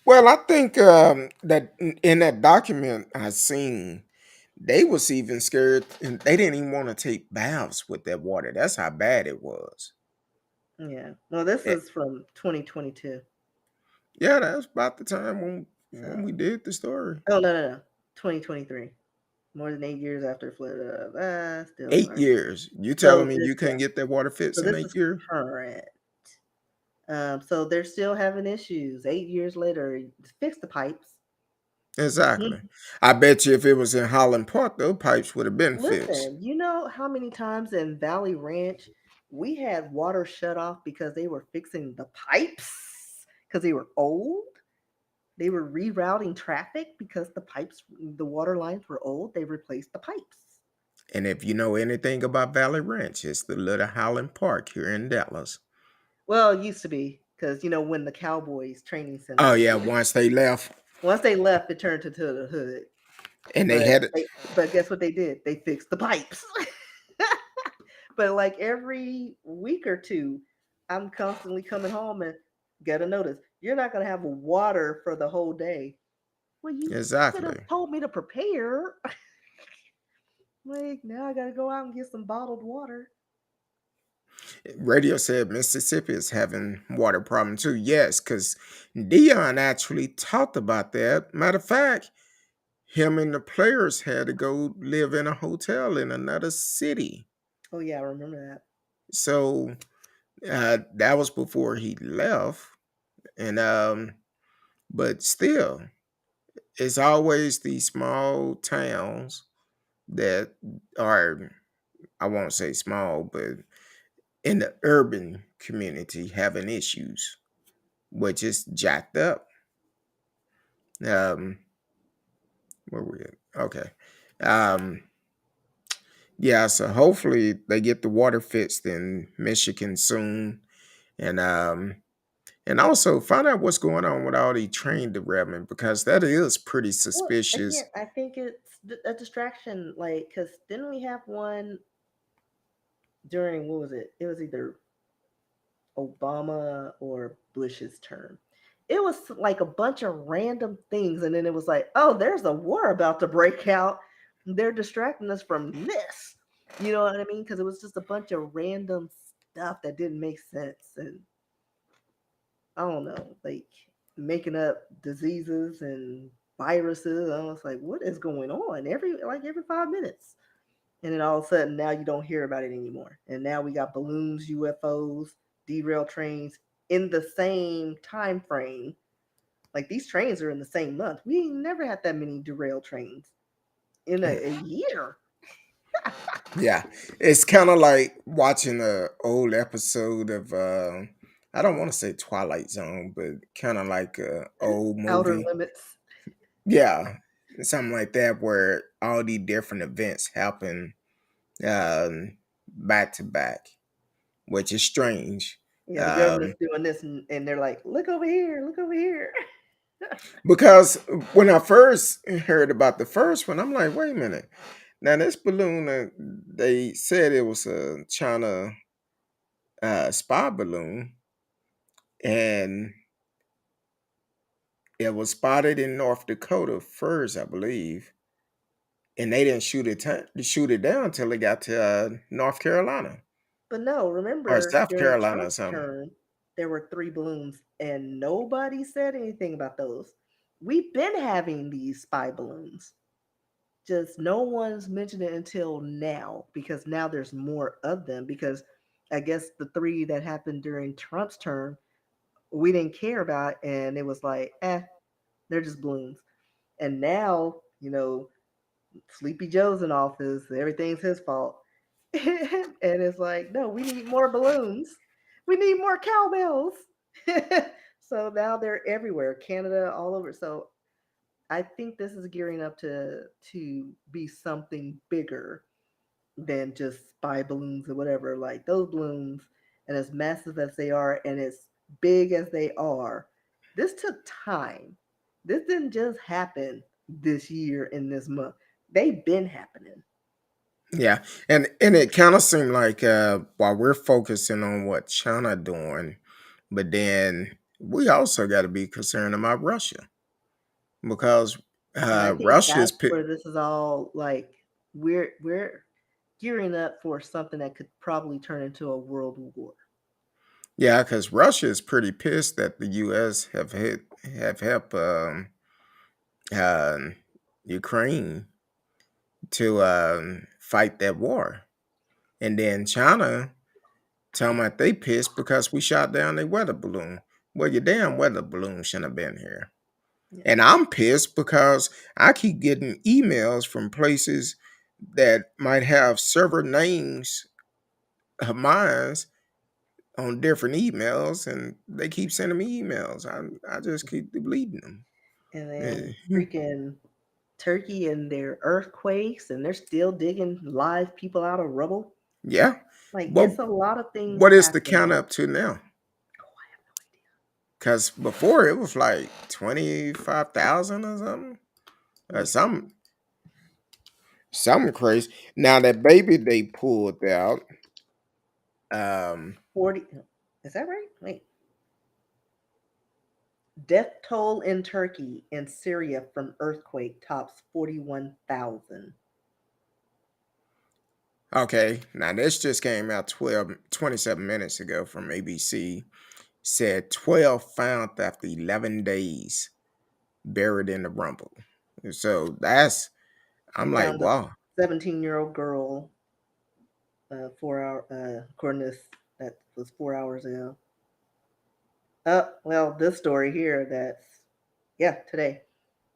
Well, I think that in that document I seen, they was even scared, and they didn't even want to take baths with that water. That's how bad it was. Yeah. Well, this Eh, is from 2022. yeah, that's about the time when So, we did the story. oh no, 2023. More than 8 years after flood. Still all Eight right. years. You telling So me this, you yeah. couldn't get that water So fixed in this eight is years? current. So they're still having issues. 8 years later, fix the pipes. Exactly. I bet you if it was in Holland Park, those pipes would have been fixed. Listen, you know how many times in Valley Ranch we had water shut off because they were fixing the pipes because they were old? They were rerouting traffic because the water lines were old. They replaced the pipes. And if you know anything about Valley Ranch, it's the little Highland Park here in Dallas. Well, it used to be because when the Cowboys training center Oh was yeah, there. once they left Once they left, it turned into the hood. and they But had it. but guess what they did? They fixed the pipes. But like every week or two, I'm constantly coming home and get a notice. You're not gonna have water for the whole day. Well, you could have Exactly. told me to prepare. Like now I gotta go out and get some bottled water. Radio said Mississippi is having water problem too. Yes, because Dion actually talked about that. Matter of fact, him and the players had to go live in a hotel in another city. Oh yeah, I remember that. So that was before he left. And but still, it's always these small towns that are, I won't say small, but in the urban community having issues, which is jacked up. Um, where we at? Okay. Um, yeah, so hopefully they get the water fixed in Michigan soon. And also find out what's going on with all the train derailment because that is pretty Well, suspicious. again, I think it's a distraction. Like, cause didn't we have one during what was it? It was either Obama or Bush's term. It was like a bunch of random things, and then it was like, oh, there's a war about to break out. They're distracting us from this. You know what I mean? Because it was just a bunch of random stuff that didn't make sense, and I don't know, like making up diseases and viruses. I was like, what is going on? Every 5 minutes. And then all of a sudden now you don't hear about it anymore. And now we got balloons, UFOs, derailed trains in the same time frame. Like these trains are in the same month. We ain't never had that many derailed trains in a year. Yeah, it's kind of like watching a old episode of I don't want to say Twilight Zone, but kind of like a old Outer movie. limits. Yeah, something like that where all the different events happen back to back, which is strange. Yeah, the government's Um, doing this, and they're like, look over here. because when I first heard about the first one, I'm like, wait a minute. Now this balloon, they said it was a China spy balloon, and it was spotted in North Dakota first, I believe, and they didn't shoot it down until it got to North Carolina But no, or remember South during Carolina or Trump's something. term, there were three balloons, and nobody said anything about those. We've been having these spy balloons. Just no one's mentioned it until now because now there's more of them. Because I guess the three that happened during Trump's term, we didn't care about, and it was like, they're just balloons. And now, Sleepy Joe's in office, everything's his fault. And it's like, no, we need more balloons. We need more cowbells. So now they're everywhere, Canada, all over. So I think this is gearing up to be something bigger than just spy balloons or whatever. Like those balloons, and as massive as they are, and as big as they are, this took time. This didn't just happen this year in this month. They've been happening. Yeah, and it kind of seemed like while we're focusing on what China doing, but then we also got to be concerned about Russia because And I think Russia's that's where this is all like we're gearing up for something that could probably turn into a world war. yeah, because Russia is pretty pissed that the U.S. have helped uh, Ukraine to fight that war, and then China talking about they pissed because we shot down their weather balloon. Well, your damn weather balloon shouldn't have been here. Yeah. And I'm pissed because I keep getting emails from places that might have server names of mine on different emails, and they keep sending me emails. I just keep deleting them. And then Eh, freaking Turkey and their earthquakes, and they're still digging live people out of rubble. yeah. Like it's Well, a lot of things what is the count happening. up to now? Oh, I have no idea. Because before it was like 25,000 or something, or Yeah, something crazy. Now that baby they pulled out, um, 40. Is that right? Wait. Death toll in Turkey and Syria from earthquake tops 41,000. okay, now this just came out 27 minutes ago from ABC. Said 12 found after 11 days buried in the rumble. So They I'm like, found a wow. 17-year-old girl 4 hour, according to this, that was 4 hours ago. Well, this story here yeah, today.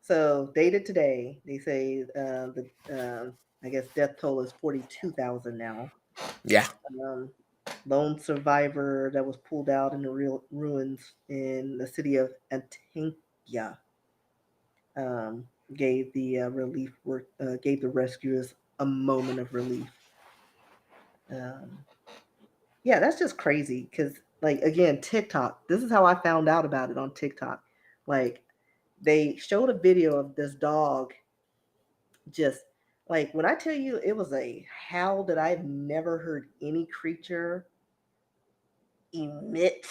So, dated today, they say I guess, death toll is 42,000 now. Yeah. Um, Lone survivor that was pulled out in the real ruins in the city of Antakya um, gave the gave the rescuers a moment of relief. Um, yeah, that's just crazy because, like, again, TikTok. This is how I found out about it on TikTok. Like, they showed a video of this dog just like when I tell you it was a howl that I've never heard any creature emit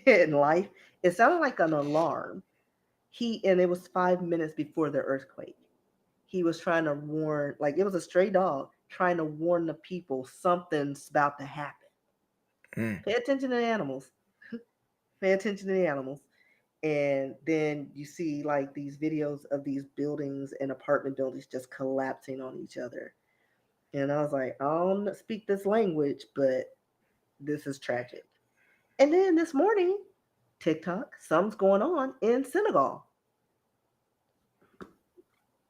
in life. It sounded like an alarm. And it was 5 minutes before the earthquake. He was trying to warn, like it was a stray dog trying to warn the people something's about to happen. Mm. Pay attention to the animals. Pay attention to the animals. And then you see like these videos of these buildings and apartment buildings just collapsing on each other. And I was like, I don't speak this language, but this is tragic. And then this morning, TikTok, something's going on in Senegal.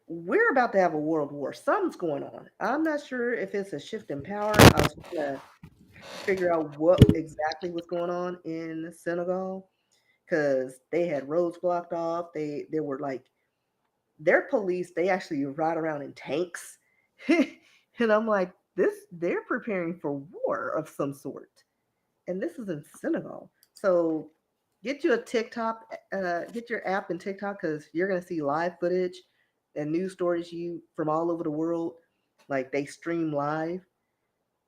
We're about to have a world war. Something's going on. I'm not sure if it's a shift in power. I was trying to figure out what exactly was going on in Senegal because they had roads blocked off. They were like their police. They actually ride around in tanks, and I'm like, they're preparing for war of some sort. And this is in Senegal. So get you a TikTok, get your app in TikTok because you're gonna see live footage and news stories you from all over the world. Like they stream live.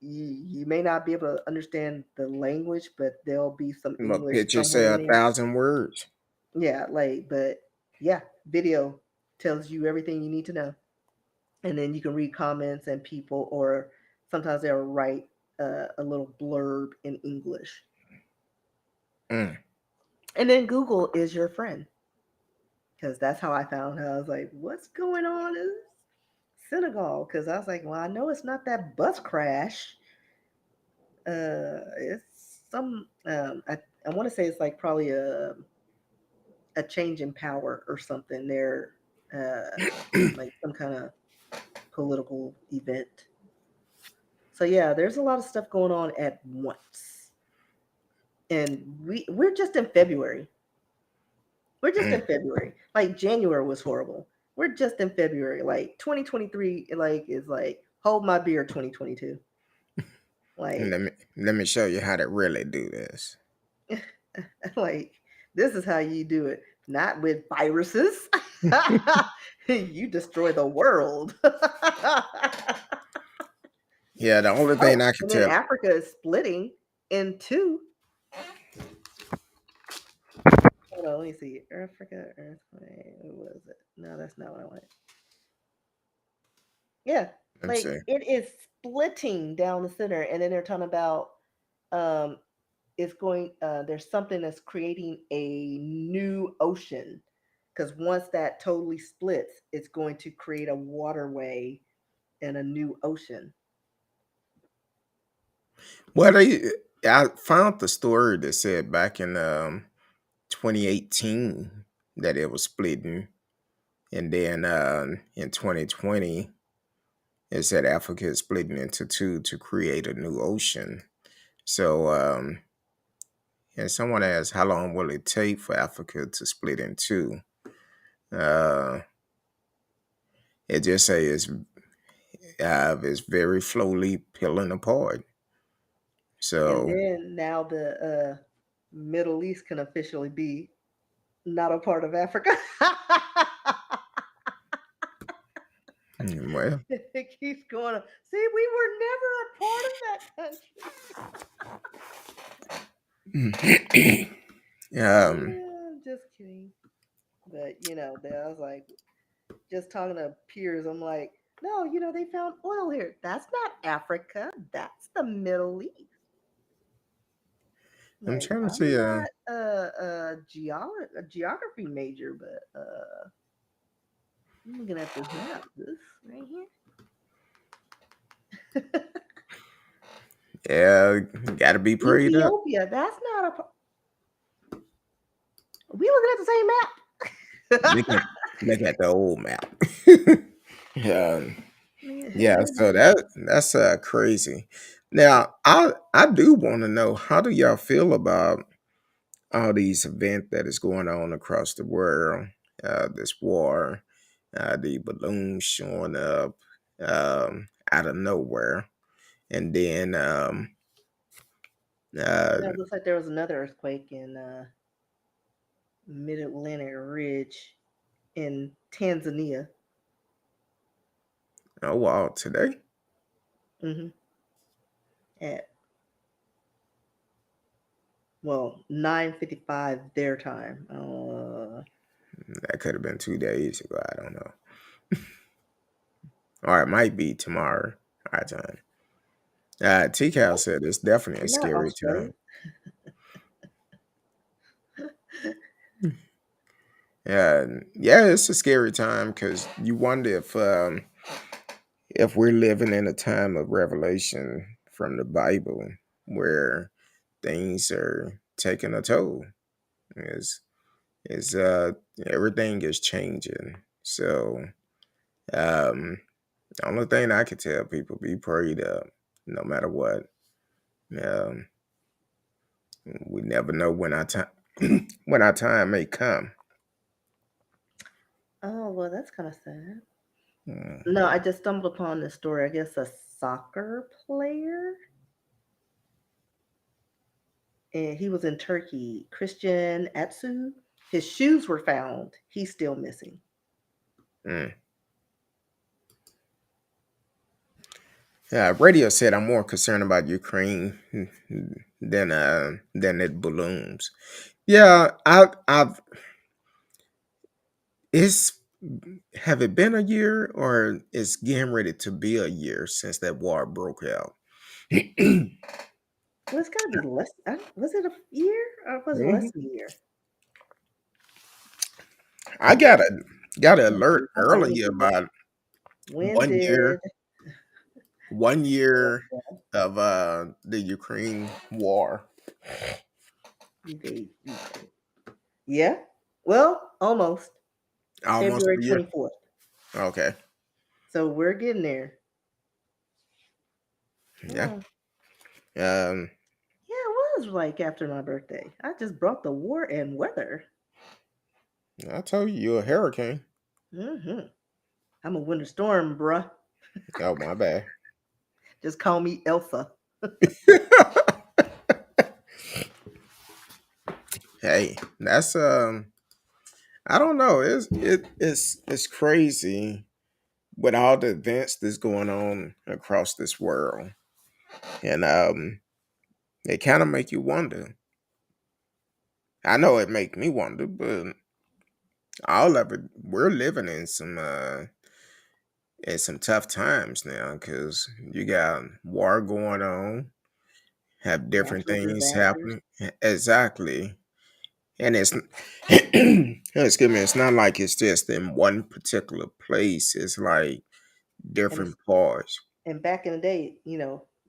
You may not be able to understand the language, but there'll be some My English picture somewhere say in a there. thousand words. Yeah, like, but yeah, video tells you everything you need to know, and then you can read comments and people, or sometimes they'll write a little blurb in English. Mm. And then Google is your friend because that's how I found her. I was like, what's going on in Senegal? Because I was like, well, I know it's not that bus crash. It's some, I want to say it's like probably a change in power or something there, uh, like some kind of political event. So yeah, there's a lot of stuff going on at once. And we're just in February. We're just in Mm. February. Like January was horrible. We're just in February. Like 2023 like is like hold my beer 2022. Let Like me let me show you how to really do this. like this is how you do it. not with viruses. You destroy the world. Yeah, the only thing Oh, I could and then tell. Africa is splitting in two. Hold on, let me see. Africa earthquake. What was it? No, that's not what I wanted. Yeah, Let me like see. it is splitting down the center, and then they're talking about um, it's going. There's something that's creating a new ocean because once that totally splits, it's going to create a waterway and a new ocean. Well, I found the story that said back in 2018 that it was splitting, and then in 2020 it said Africa is splitting into two to create a new ocean. So, and someone asked, how long will it take for Africa to split in two? Uh, it just says it's very slowly peeling apart. And So, then now the Middle East can officially be not a part of Africa. well, It keeps going. See, we were never a part of that country. um, Just kidding. But I was like, just talking to peers. I'm like, no, they found oil here. That's not Africa. That's the Middle East. I'm Like, trying to I'm see. not a geography major, but I'm looking at this map. This right here. Yeah, gotta be prayed up. Ethiopia. That's not a. We looking at the same map. Look at look at the old map. Yeah, yeah. So Man, that's crazy. Now, I do want to know, how do y'all feel about all these events that is going on across the world? This war, the balloons showing up out of nowhere, and then uh, it looks like there was another earthquake in Mid Atlantic Ridge in Tanzania. oh wow, today Hmm. At 9:55 their time. that could have been 2 days ago. I don't know, or it might be tomorrow our time. TCal said it's definitely a Not scary Australia. time. Yeah, yeah, it's a scary time because you wonder if we're living in a time of revelation from the Bible where things are taking a toll. Is is everything is changing. So um, the only thing I could tell people, be prayed up, no matter what. Um, we never know when our time when our time may come. Oh, well, that's kind of sad. Mm. No, I just stumbled upon this story. I guess a soccer player, and he was in Turkey. Christian Atsu. His shoes were found. He's still missing. Mm. Radio said I'm more concerned about Ukraine than it balloons. Yeah, I've it's have it been a year or it's getting ready to be a year since that war broke out? Well, it's got to be less. Was it a year or was it less Mhm. than a year? I got an Let's alert see. Hold on, let me earlier Google. about When 1 year, did 1 year Russia of the Ukraine war. invade Ukraine? Yeah. Well, almost. Almost February a year. 24th. Okay. So we're getting there. Yeah. Yeah. Um, Yeah, it was like after my birthday. I just brought the war and weather. I told you you're a hurricane. Hmm. I'm a winter storm, bruh. Oh my bad. Just call me Elsa. Hey, that's I don't know. It's crazy with all the events that's going on across this world, and they kind of make you wonder. I know it make me wonder, but all of it, we're living in some tough times now because you got war going on, have different Natural things disasters. happening. Exactly. And it's excuse me, it's not like it's just in one particular place. It's like And different parts. and back in the day,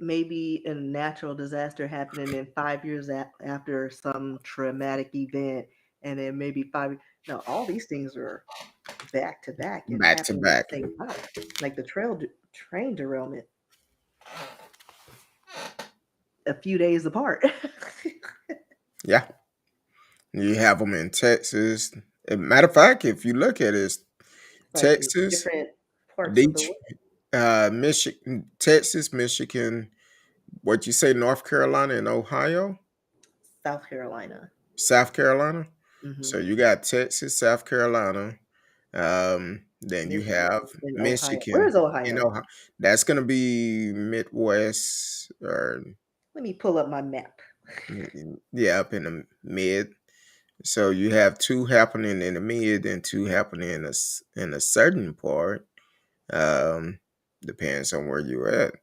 maybe a natural disaster happening in 5 years after some traumatic event, and then maybe no, all these things are back to back and Back to happening at back. the same time, like the train derailment a few days apart. Yeah. You have them in Texas. Matter of fact, if you look at it, it's Like in Texas, different parts of the Detroit, world. Michigan, Texas, Michigan, what you say, North Carolina and Ohio, South Carolina. South Carolina. Hmm. So you got Texas, South Carolina. Then you have Michigan and Ohio. Where Michigan. is You Ohio? know, that's going to be Midwest or Let me pull up my map. yeah, up in the mid. So you have two happening in the mid and two happening in a certain part. Um, Depends on where you're at.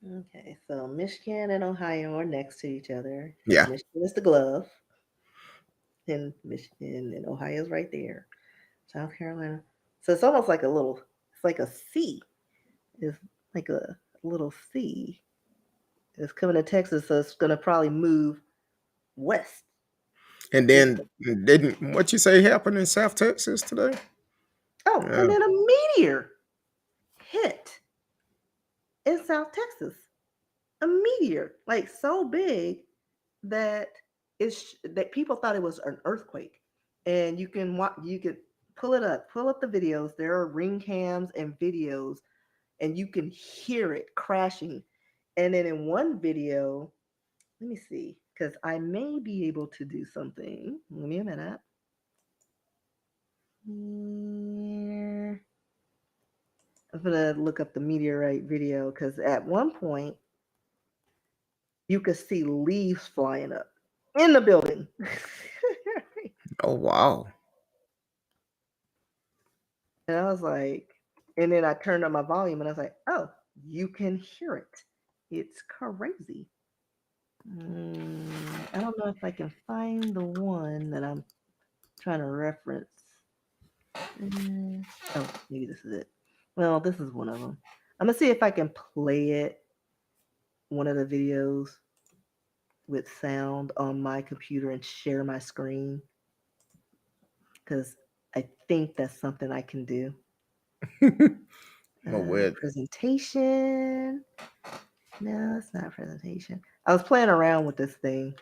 Okay, so Michigan and Ohio are next to each other because Yeah, Michigan is the glove, and Michigan and Ohio's right there. South Carolina. So it's almost like it's like a sea. It's like a little sea. It's coming to Texas, so it's going to probably move west. and It's then didn't what you say happened in South Texas today? Oh, and Uh, then a meteor hit in South Texas. A meteor, like so big that that people thought it was an earthquake. And you could pull up the videos. There are ring cams and videos, and you can hear it crashing. And then in one video, let me see, because I may be able to do something. Give me a minute. Here. I'm gonna look up the meteorite video because at one point you could see leaves flying up in the building. oh wow. And I was like, and then I turned up my volume and I was like, oh, you can hear it. It's crazy. I don't know if I can find the one that I'm trying to reference. Oh, maybe this is it. Well, this is one of them. I'm gonna see if I can play it, one of the videos with sound on my computer and share my screen because I think that's something I can do. Oh, well, Presentation. No, it's not presentation. I was playing around with this thing.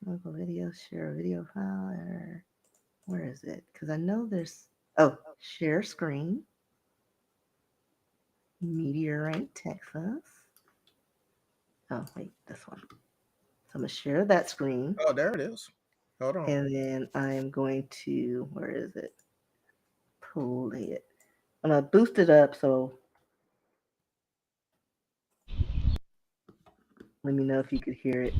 Local video, share a video file, or where is it? Because I know there's. Oh, share screen. Meteorite, Texas. Oh, wait, this one. So I'm going to share that screen. oh, there it is. Hold on. And then I'm going to. Where is it? Play it. I'm going to boost it up so let me know if you could hear it.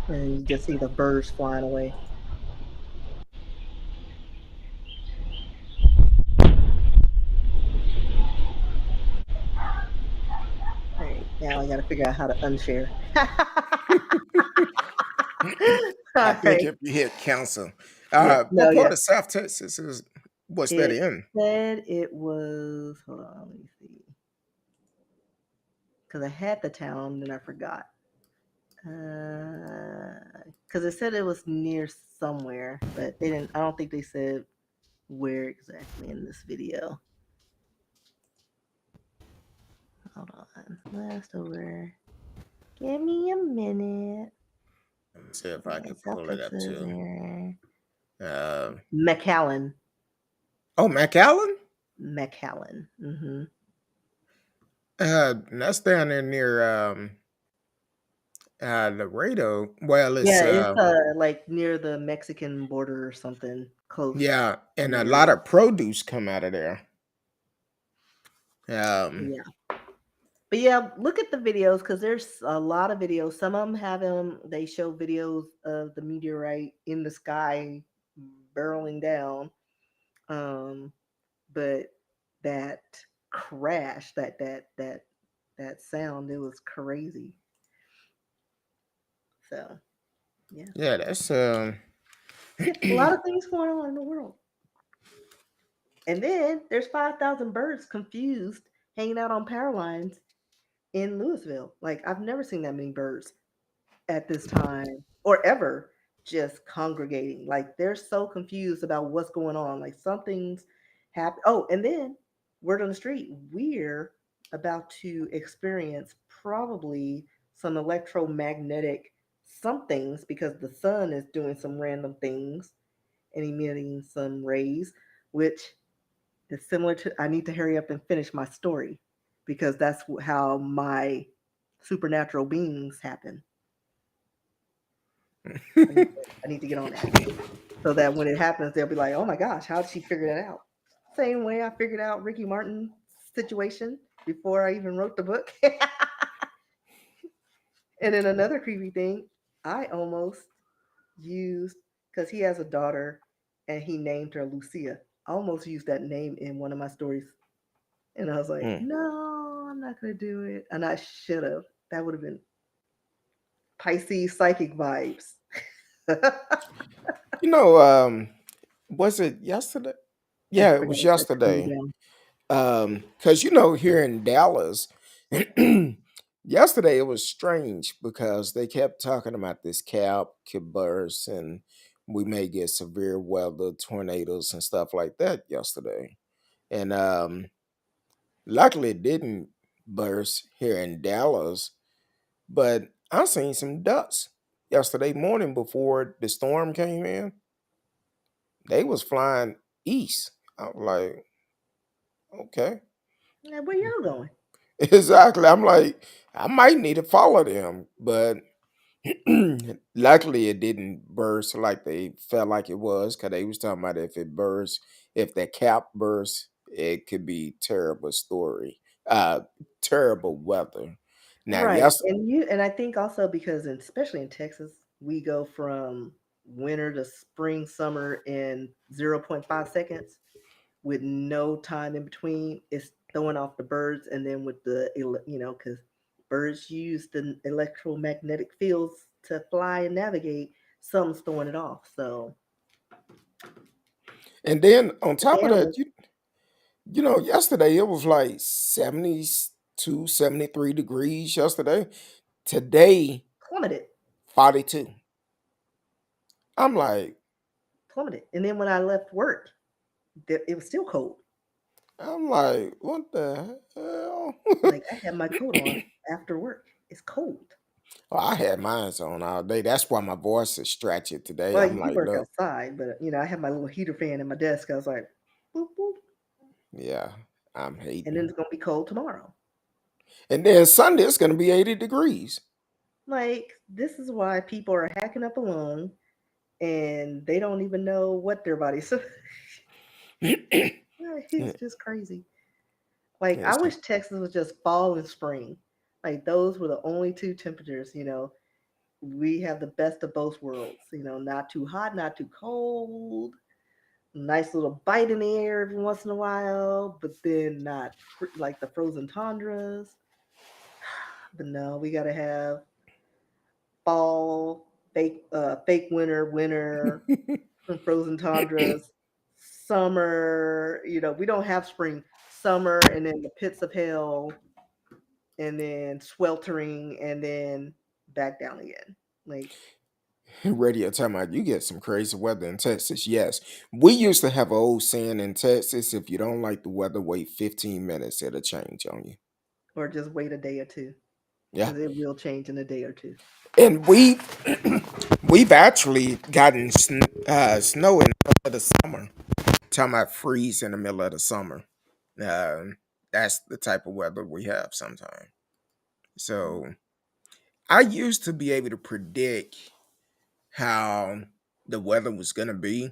And you just see the birds flying away. All right, now I got to figure out how to unshare. I All think right. if you hit cancel, Yeah. No, what part yeah. of South Texas was that It in? said it was. Hold on, let me see. Because I had the town, then I forgot. Because it said it was near somewhere, but they didn't. I don't think they said where exactly in this video. Hold on. Last over. Give me a minute. Let me see if I Yeah, can South pull it up Texas too. there. Uh, McAllen. oh, McAllen. McAllen. Mm-hmm. That's down there near Laredo. Well, it's Yeah, it's like near the Mexican border or something close yeah, in and the a lot area. of produce come out of there. Um, Yeah. But yeah, look at the videos because there's a lot of videos. Some of them have them. They show videos of the meteorite in the sky barreling down. Um, but that crash, that sound, it was crazy. So yeah, yeah, that's yeah, a lot of things going on in the world. And then there's 5,000 birds confused hanging out on power lines in Louisville. Like I've never seen that many birds at this time or ever just congregating. Like they're so confused about what's going on. Like something's happened. Oh, and then word on the street, we're about to experience probably some electromagnetic somethings because the sun is doing some random things and emitting some rays, which is similar to I need to hurry up and finish my story because that's how my supernatural beings happen. I need to get on that so that when it happens, they'll be like, "Oh my gosh, how did she figure that out?" Same way I figured out Ricky Martin's situation before I even wrote the book. And then another creepy thing, I almost used because he has a daughter and he named her Lucia. I almost used that name in one of my stories, and I was like, hmm. "No, I'm not gonna do it," and I should have. That would have been Pisces psychic vibes. You know, was it yesterday? I Yeah, it forgot was that cool yesterday. down. Because here in Dallas, yesterday it was strange because they kept talking about this cap could burst and we may get severe weather, tornadoes, and stuff like that yesterday. And luckily it didn't burst here in Dallas, but I seen some ducks yesterday morning before the storm came in. They was flying east. I was like, okay. Yeah, where y'all going? Exactly. I'm like, I might need to follow them, but luckily it didn't burst like they felt like it was, because they was talking about if it burst, if the cap burst, it could be terrible story, terrible weather. Now, Right. yes, And I think also because especially in Texas, we go from winter to spring, summer in zero point 0.5 seconds with no time in between. It's throwing off the birds and then with cuz birds use the electromagnetic fields to fly and navigate, something's throwing it off. So, and then on but the top of that, animals yesterday it was like 72, 73 degrees yesterday. Today, plummeted, 42. I'm like, plummeted. And then when I left work, it was still cold. what the hell? Like I had my coat on after work. It's cold. Oh, I had mine on all day. That's why my voice is stretchy today. Well, I'm you like, work look, outside, but I have my little heater fan in my desk. I was like, boop boop, yeah, I'm and then hating. it's gonna be cold tomorrow. And then Sunday it's gonna be 80 degrees. Like this is why people are hacking up a lung and they don't even know what their bodies. It's just crazy. Like I Yes. wish Texas was just fall and spring. Like those were the only two temperatures. We have the best of both worlds. Not too hot, not too cold. Nice little bite in the air every once in a while, but then not like the frozen tundras. But no, we gotta have fall, fake winter, some frozen tundras, summer. We don't have spring, summer, and then the pits of hell, and then sweltering, and then back down again. Like Radio talking about you get some crazy weather in Texas. Yes. We used to have an old saying in Texas, if you don't like the weather, wait 15 minutes, it'll change on you. or just wait a day or two Yeah. because it will change in a day or two. And we've actually gotten snow in the middle of the summer. Talking about freeze in the middle of the summer. Um, that's the type of weather we have sometimes. So I used to be able to predict how the weather was gonna be.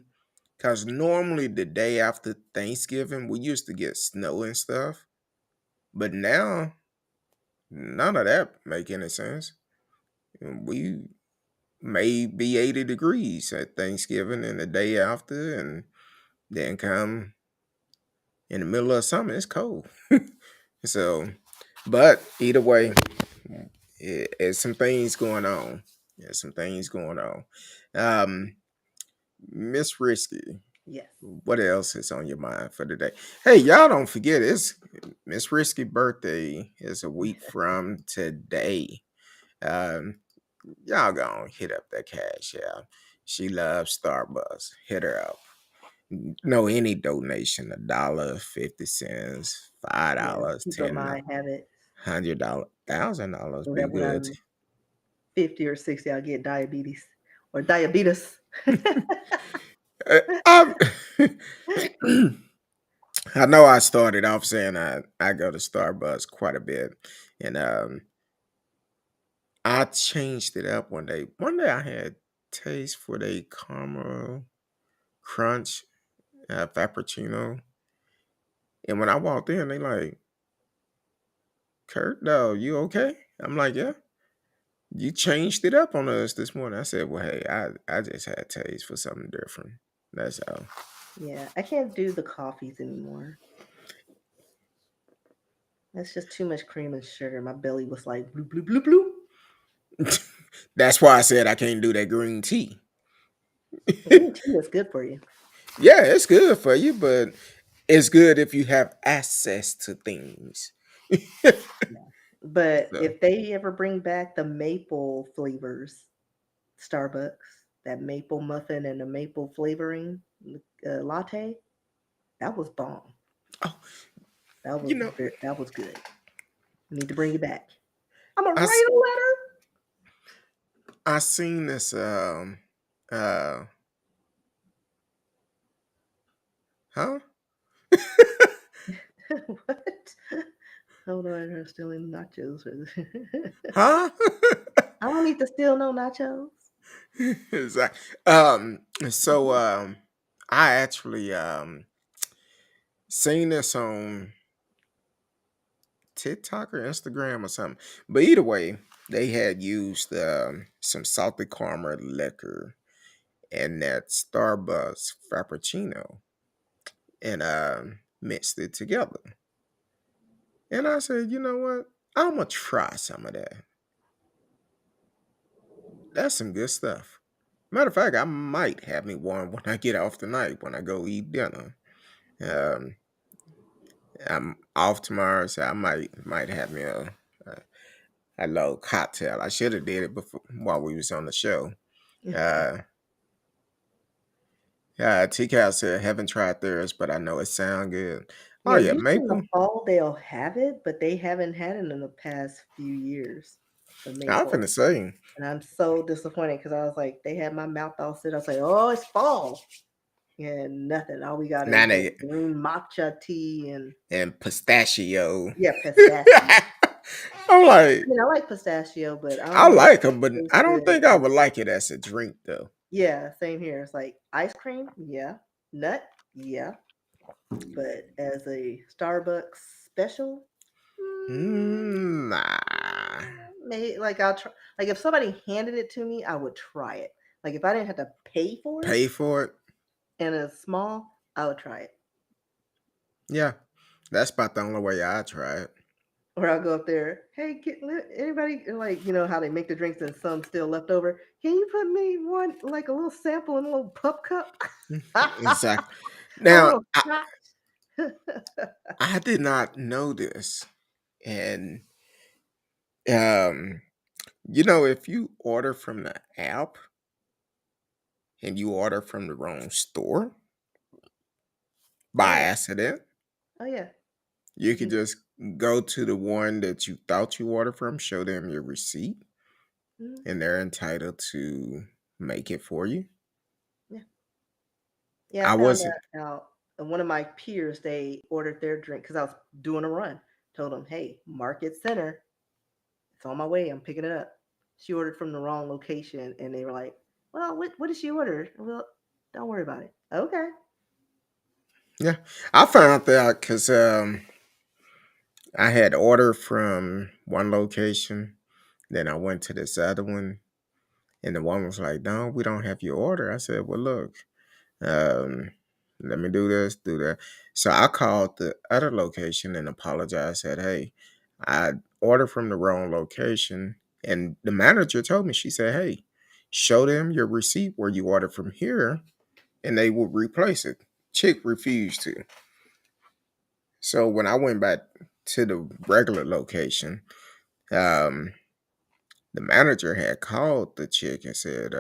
Cause normally the day after Thanksgiving, we used to get snow and stuff. But now none of that make any sense. We may be 80 degrees at Thanksgiving and the day after, and then come in the middle of summer, it's cold. So, but either way, it's some things going on. There's some things going on. Um, Miss Risky, Yes. what else is on your mind for today? Hey, y'all don't forget it's Miss Risky birthday is a week from today. Um, y'all gonna hit up that cash out. She loves Starbucks. Hit her up. No, any donation, $1, 50 cents, five Yeah. dollars, Keep up my habits. $100, $1,000 So be that when good. I'm 50 or 60, I'll get diabetes or diabetes. I I know I started off saying I go to Starbucks quite a bit, and I changed it up one day. One day I had taste for the caramel crunch frappuccino, and when I walked in, they like, Kurt, no, you okay? I'm like, yeah. You changed it up on us this morning. I said, well, hey, I just had taste for something different. That's all. Yeah, I can't do the coffees anymore. That's just too much cream and sugar. My belly was like bloop bloop bloop bloop. That's why I said I can't do that green tea. Green tea is good for you. Yeah, it's good for you, but it's good if you have access to things. Yeah. But So, if they ever bring back the maple flavors, Starbucks, that maple muffin and the maple flavoring latte, that was bomb. oh, That you was know, that was good. We need to bring it back. I'm gonna I s- write a letter. I seen this uh huh? What? Hold on, I'm stealing nachos. Huh? I don't need to steal no nachos. Exactly. So I actually seen this on TikTok or Instagram or something. But either way, they had used some salted caramel liquor and that Starbucks Frappuccino and mixed it together. And I said, you know what? I'm gonna try some of that. That's some good stuff. Matter of fact, I might have me one when I get off tonight when I go eat dinner. Um, I'm off tomorrow, so I might have me a little cocktail. I should have did it before while we was on the show. Uh, TCal said haven't tried theirs, but I know it sound good. Oh Yeah, yeah, usually in the maple. fall they'll have it, but they haven't had it in the past few years. The I'm maple. finna say And I'm so disappointed because I was like, they had my mouth all set. I was like, oh, it's fall. And nothing. All we got is now the they green matcha tea and and pistachio. yeah, pistachio. I'm I like, mean, I like pistachio, but I I don't know like them, but if it tastes I don't good. think I would like it as a drink though. Yeah, same here. It's like ice cream, yeah. Nut, yeah. But as a Starbucks special, Nah. maybe like I'll try. Like if somebody handed it to me, I would try it. Like if I didn't have to pay for it Pay for it? and it's small, I would try it. Yeah. That's about the only way I try it. Or I'll go up there. Hey, anybody like how they make the drinks and some still left over? Can you put me one like a little sample in a little pup cup, Exactly. a Now, little shot? I did not know this. And um, if you order from the app and you order from the wrong store Oh by yeah, accident, oh yeah. you You could can, just go to the one that you thought you ordered from, show them your receipt, mm, and they're entitled to make it for you. yeah, yeah. I I found wasn't that out. And one of my peers, they ordered their drink because I was doing a run. Told them, hey, Market Center, it's on my way. I'm picking it up. She ordered from the wrong location, and they were like, well, what did she order? Well, don't worry about it. Okay. Yeah, I found out because I had ordered from one location, then I went to this other one, and the one was like, "No, we don't have your order." I said, "Well, look, um, let me do this, do that." So I called the other location and apologized. Said, "Hey, I ordered from the wrong location," and the manager told me. She said, "Hey, show them your receipt where you ordered from here, and they will replace it." Chick refused to. So when I went back to the regular location, um, the manager had called the chick and said,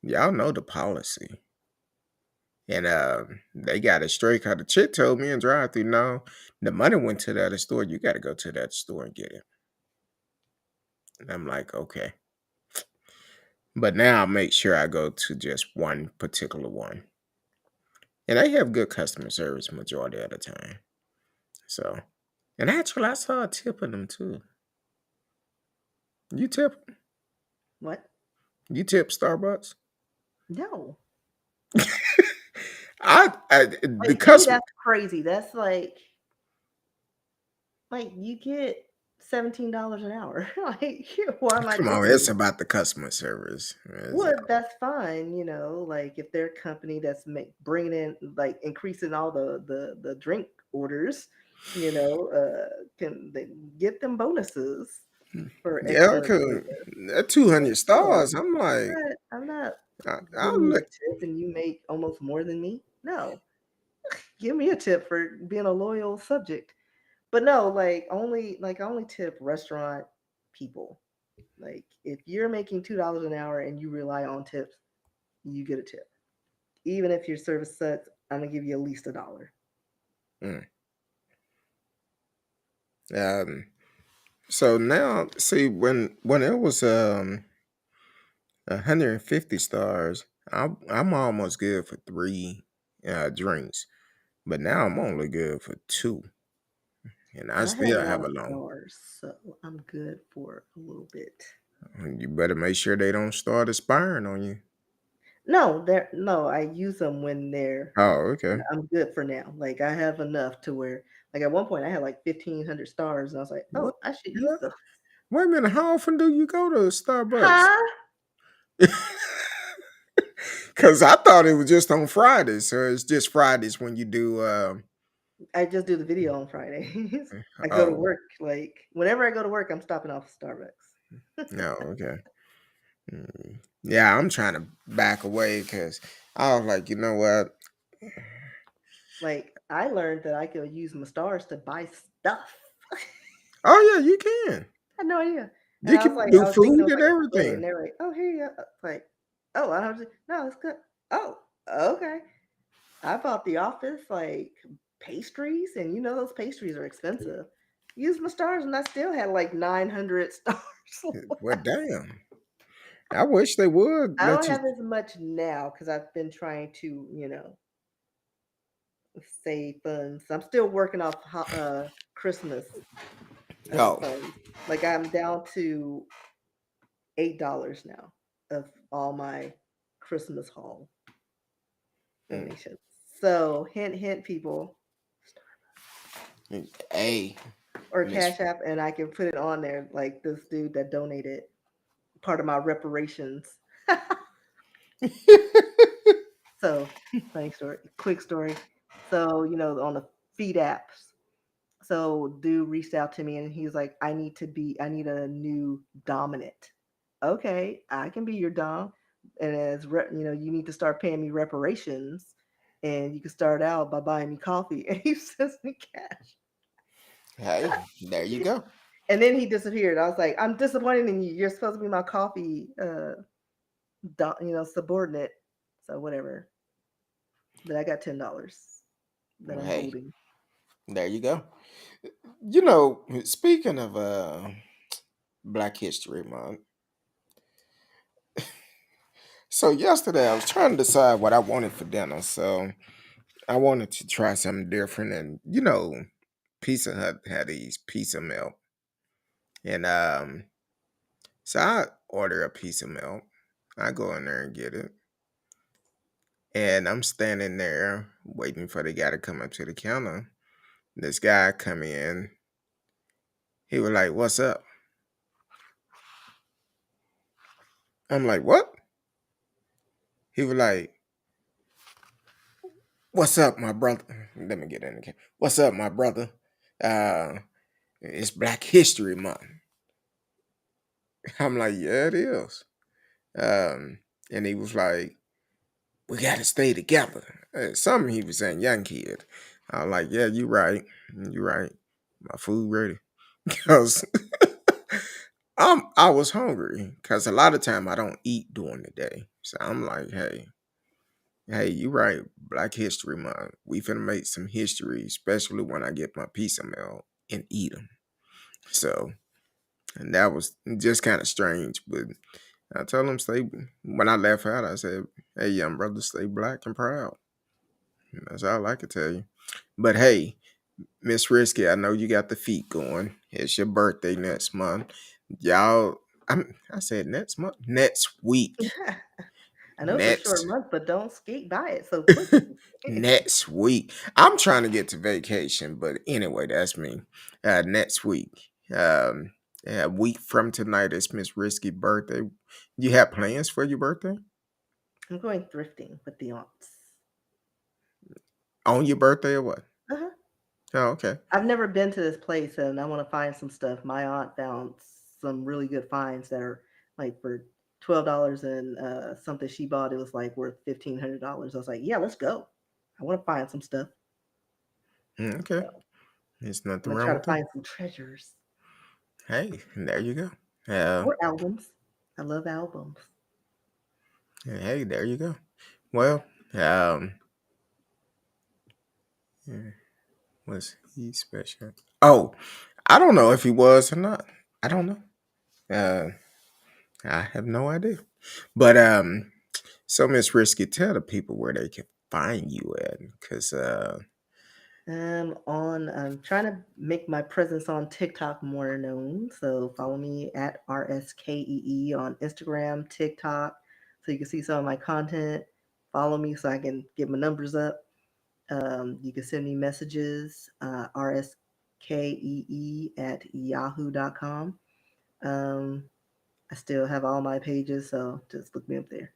"Y'all know the policy." And they got it straight. Cause the chick told me in drive through, no, the money went to the other store. You got to go to that store and get it. And I'm like, okay. But now I make sure I go to just one particular one. And they have good customer service majority of the time. So, and actually, I saw a tip in them too. You tip? What? You tip Starbucks? No. The Like to me, customer. that's crazy. That's like you get $17 an hour. Like, why am I Come on, tipping it's you? about the customer service. Well, that's fine, like if their company that's bringing in, like increasing all the drink orders, can they get them bonuses for Yeah, excellent cause service? that But 200 no, stars. I'm like, I'm not I'll giving you a look. tip and you make almost more than me. No, give me a tip for being a loyal subject. But no, like I only tip restaurant people. Like if you're making $2 an hour and you rely on tips, you get a tip. Even if your service sucks, I'm gonna give you at least $1. Mm. Um, so now, see, when it was 150 stars, I'm almost good for three drinks, but now I'm only good for two, and I I have a still lot have of a long. stars, so I'm good for a little bit. You better make sure they don't start expiring on you. No, no, I use them when they're Oh, okay. I'm good for now. Like I have enough to where like at one point I had like 1,500 stars and I was like, What? oh, I should use Yeah. them. Wait a minute. How often do you go to Starbucks? Huh? Because I thought it was just on Fridays, so it's just Fridays when you do. I just do the video on Fridays. I go to Oh, work. Like whenever I go to work, I'm stopping off at Starbucks. no, okay. Yeah, I'm trying to back away because I was like, you know what? Like I learned that I could use my stars to buy stuff. Oh yeah, you can. I had no idea. And You can do I was thinking it food was and like a split, and everything. they were like, "Oh, here you go." Like, oh, I don't. No, it's good. Oh, okay. I bought the office like pastries, and those pastries are expensive. Used my stars, and I still had like 900 stars. Well, damn. I wish they would I let don't you. have as much now because I've been trying to, save funds. I'm still working off Christmas Oh, funds. Like I'm down to $8 now of all my Christmas haul mm, donations. So hint, hint, people, hey, or Miss. Cash App, and I can put it on there like this dude that donated part of my reparations. So funny story, quick story. So on the feed apps. So dude reached out to me and he's like, I need a new dominant. Okay, I can be your dom. And you need to start paying me reparations. And you can start out by buying me coffee. And he sends me cash. Hey, there you go. And then he disappeared. I was like, I'm disappointed in you. You're supposed to be my coffee subordinate. So whatever. But I got $10 that I'm Hey, holding. there you go. You know, speaking of Black History Month, so yesterday I was trying to decide what I wanted for dinner. So I wanted to try something different, and Pizza Hut had these pizza melt, and so I order a piece of milk. I go in there and get it. And I'm standing there waiting for the guy to come up to the counter. This guy come in. He was like, "What's up?" I'm like, "What?" He was like, "What's up, my brother?" Let me get in the camera. "What's up, my brother? Uh, it's Black History Month." I'm like, "Yeah, it is." Um, and he was like, "We got to stay together." Something he was saying, young kid. I was like, "Yeah, you right. You right. My food ready." Because I was hungry because a lot of time I don't eat during the day. So I'm like, hey, you right, Black History Month. We finna make some history, especially when I get my pizza meal and eat them. So, and that was just kind of strange, but I told him stay. When I left out, I said, "Hey, young brother, stay black and proud." And that's all I could tell you. But hey, Miss Risky, I know you got the feet going. It's your birthday next month. Y'all, I said next month? Next week. I know it's a short Next month, but don't skate by it so quickly. next week. I'm trying to get to vacation, but anyway, that's me. Next week. Um a week from tonight is Miss Risky birthday. You have plans for your birthday? I'm going thrifting with the aunts. On your birthday or what? Uh-huh. Oh, okay. I've never been to this place, and I want to find some stuff. My aunt found some really good finds that are like for $12 and something she bought. It was like worth $1,500. I was like, yeah, let's go. I want to find some stuff. Okay. So There's I'm nothing gonna wrong try to with that. find some treasures Hey, there you go. Uh, or albums. I love albums. hey, there you go. Well, um, yeah, was he special? Oh, I don't know if he was or not. I don't know. Uh, I have no idea. But so Miss Risky, tell the people where they can find you at, because I'm trying to make my presence on TikTok more known. So follow me at RSKEE on Instagram, TikTok, so you can see some of my content. Follow me so I can get my numbers up. You can send me messages, RSKEE at yahoo.com. Um, I still have all my pages, so just look me up there.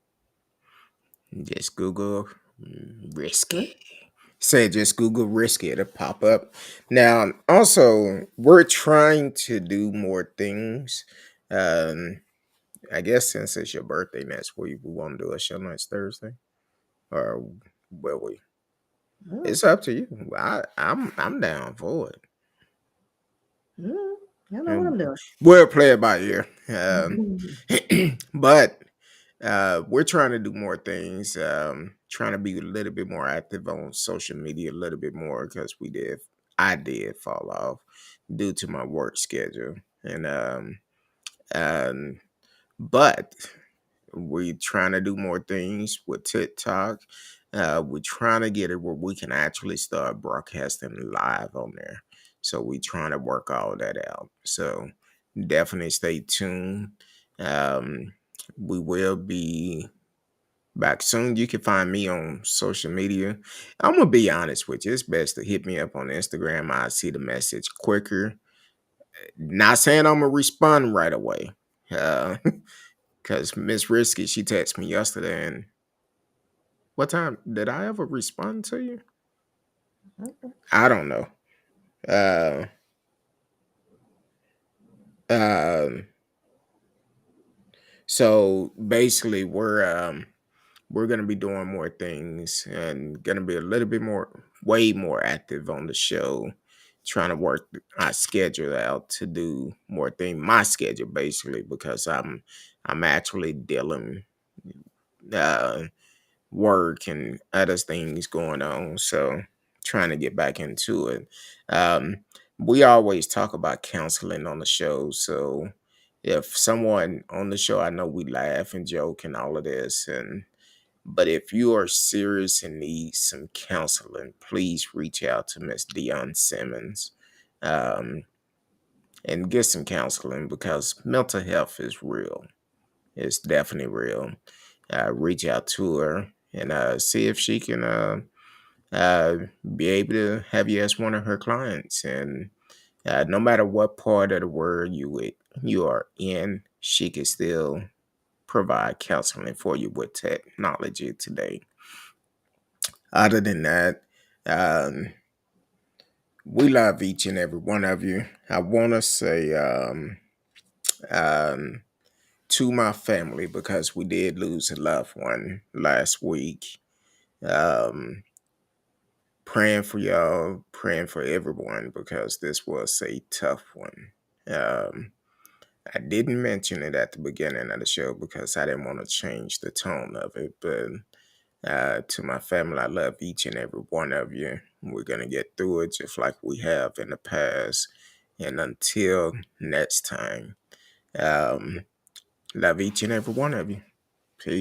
just Google Hmm? Risky. Say just Google Risky, it'll pop up. Now, also, we're trying to do more things. Um, I guess since it's your birthday next week, we want to do a show next Thursday, or will we? Oh, It's up to you. I'm down for it. mm, I know what And I'm doing. we'll play it by ear. But we're trying to do more things. Trying to be a little bit more active on social media, a little bit more because I did fall off due to my work schedule, and but we're trying to do more things with TikTok. We're trying to get it where we can actually start broadcasting live on there. So we're trying to work all that out. So definitely stay tuned. Um, we will be back soon. You can find me on social media. I'm gonna be honest with you. It's best to hit me up on Instagram. I see the message quicker. Not saying I'm gonna respond right away. Uh, Cause Miss Risky, she texted me yesterday, and what time did I ever respond to you? I don't know. Uh, um, so basically, we're gonna be doing more things and gonna be a little bit more, way more active on the show, trying to work our schedule out to do more things. My schedule basically because I'm actually dealing. Uh, Work and other things going on. So trying to get back into it. Um, we always talk about counseling on the show. So if someone on the show, I know we laugh and joke and all of this, and But if you are serious and need some counseling, please reach out to Miss Dion Simmons, um, and get some counseling, because mental health is real. It's definitely real. Reach out to her and see if she can uh, be able to have you as one of her clients. And no matter what part of the world you are in, she can still provide counseling for you with technology today. Other than that, um, we love each and every one of you. I want to say um, to my family, because we did lose a loved one last week. Um, Praying for y'all, praying for everyone, because this was a tough one. Um, I didn't mention it at the beginning of the show because I didn't want to change the tone of it, but to my family, I love each and every one of you. We're going to get through it just like we have in the past. And until next time, love each and every one of you.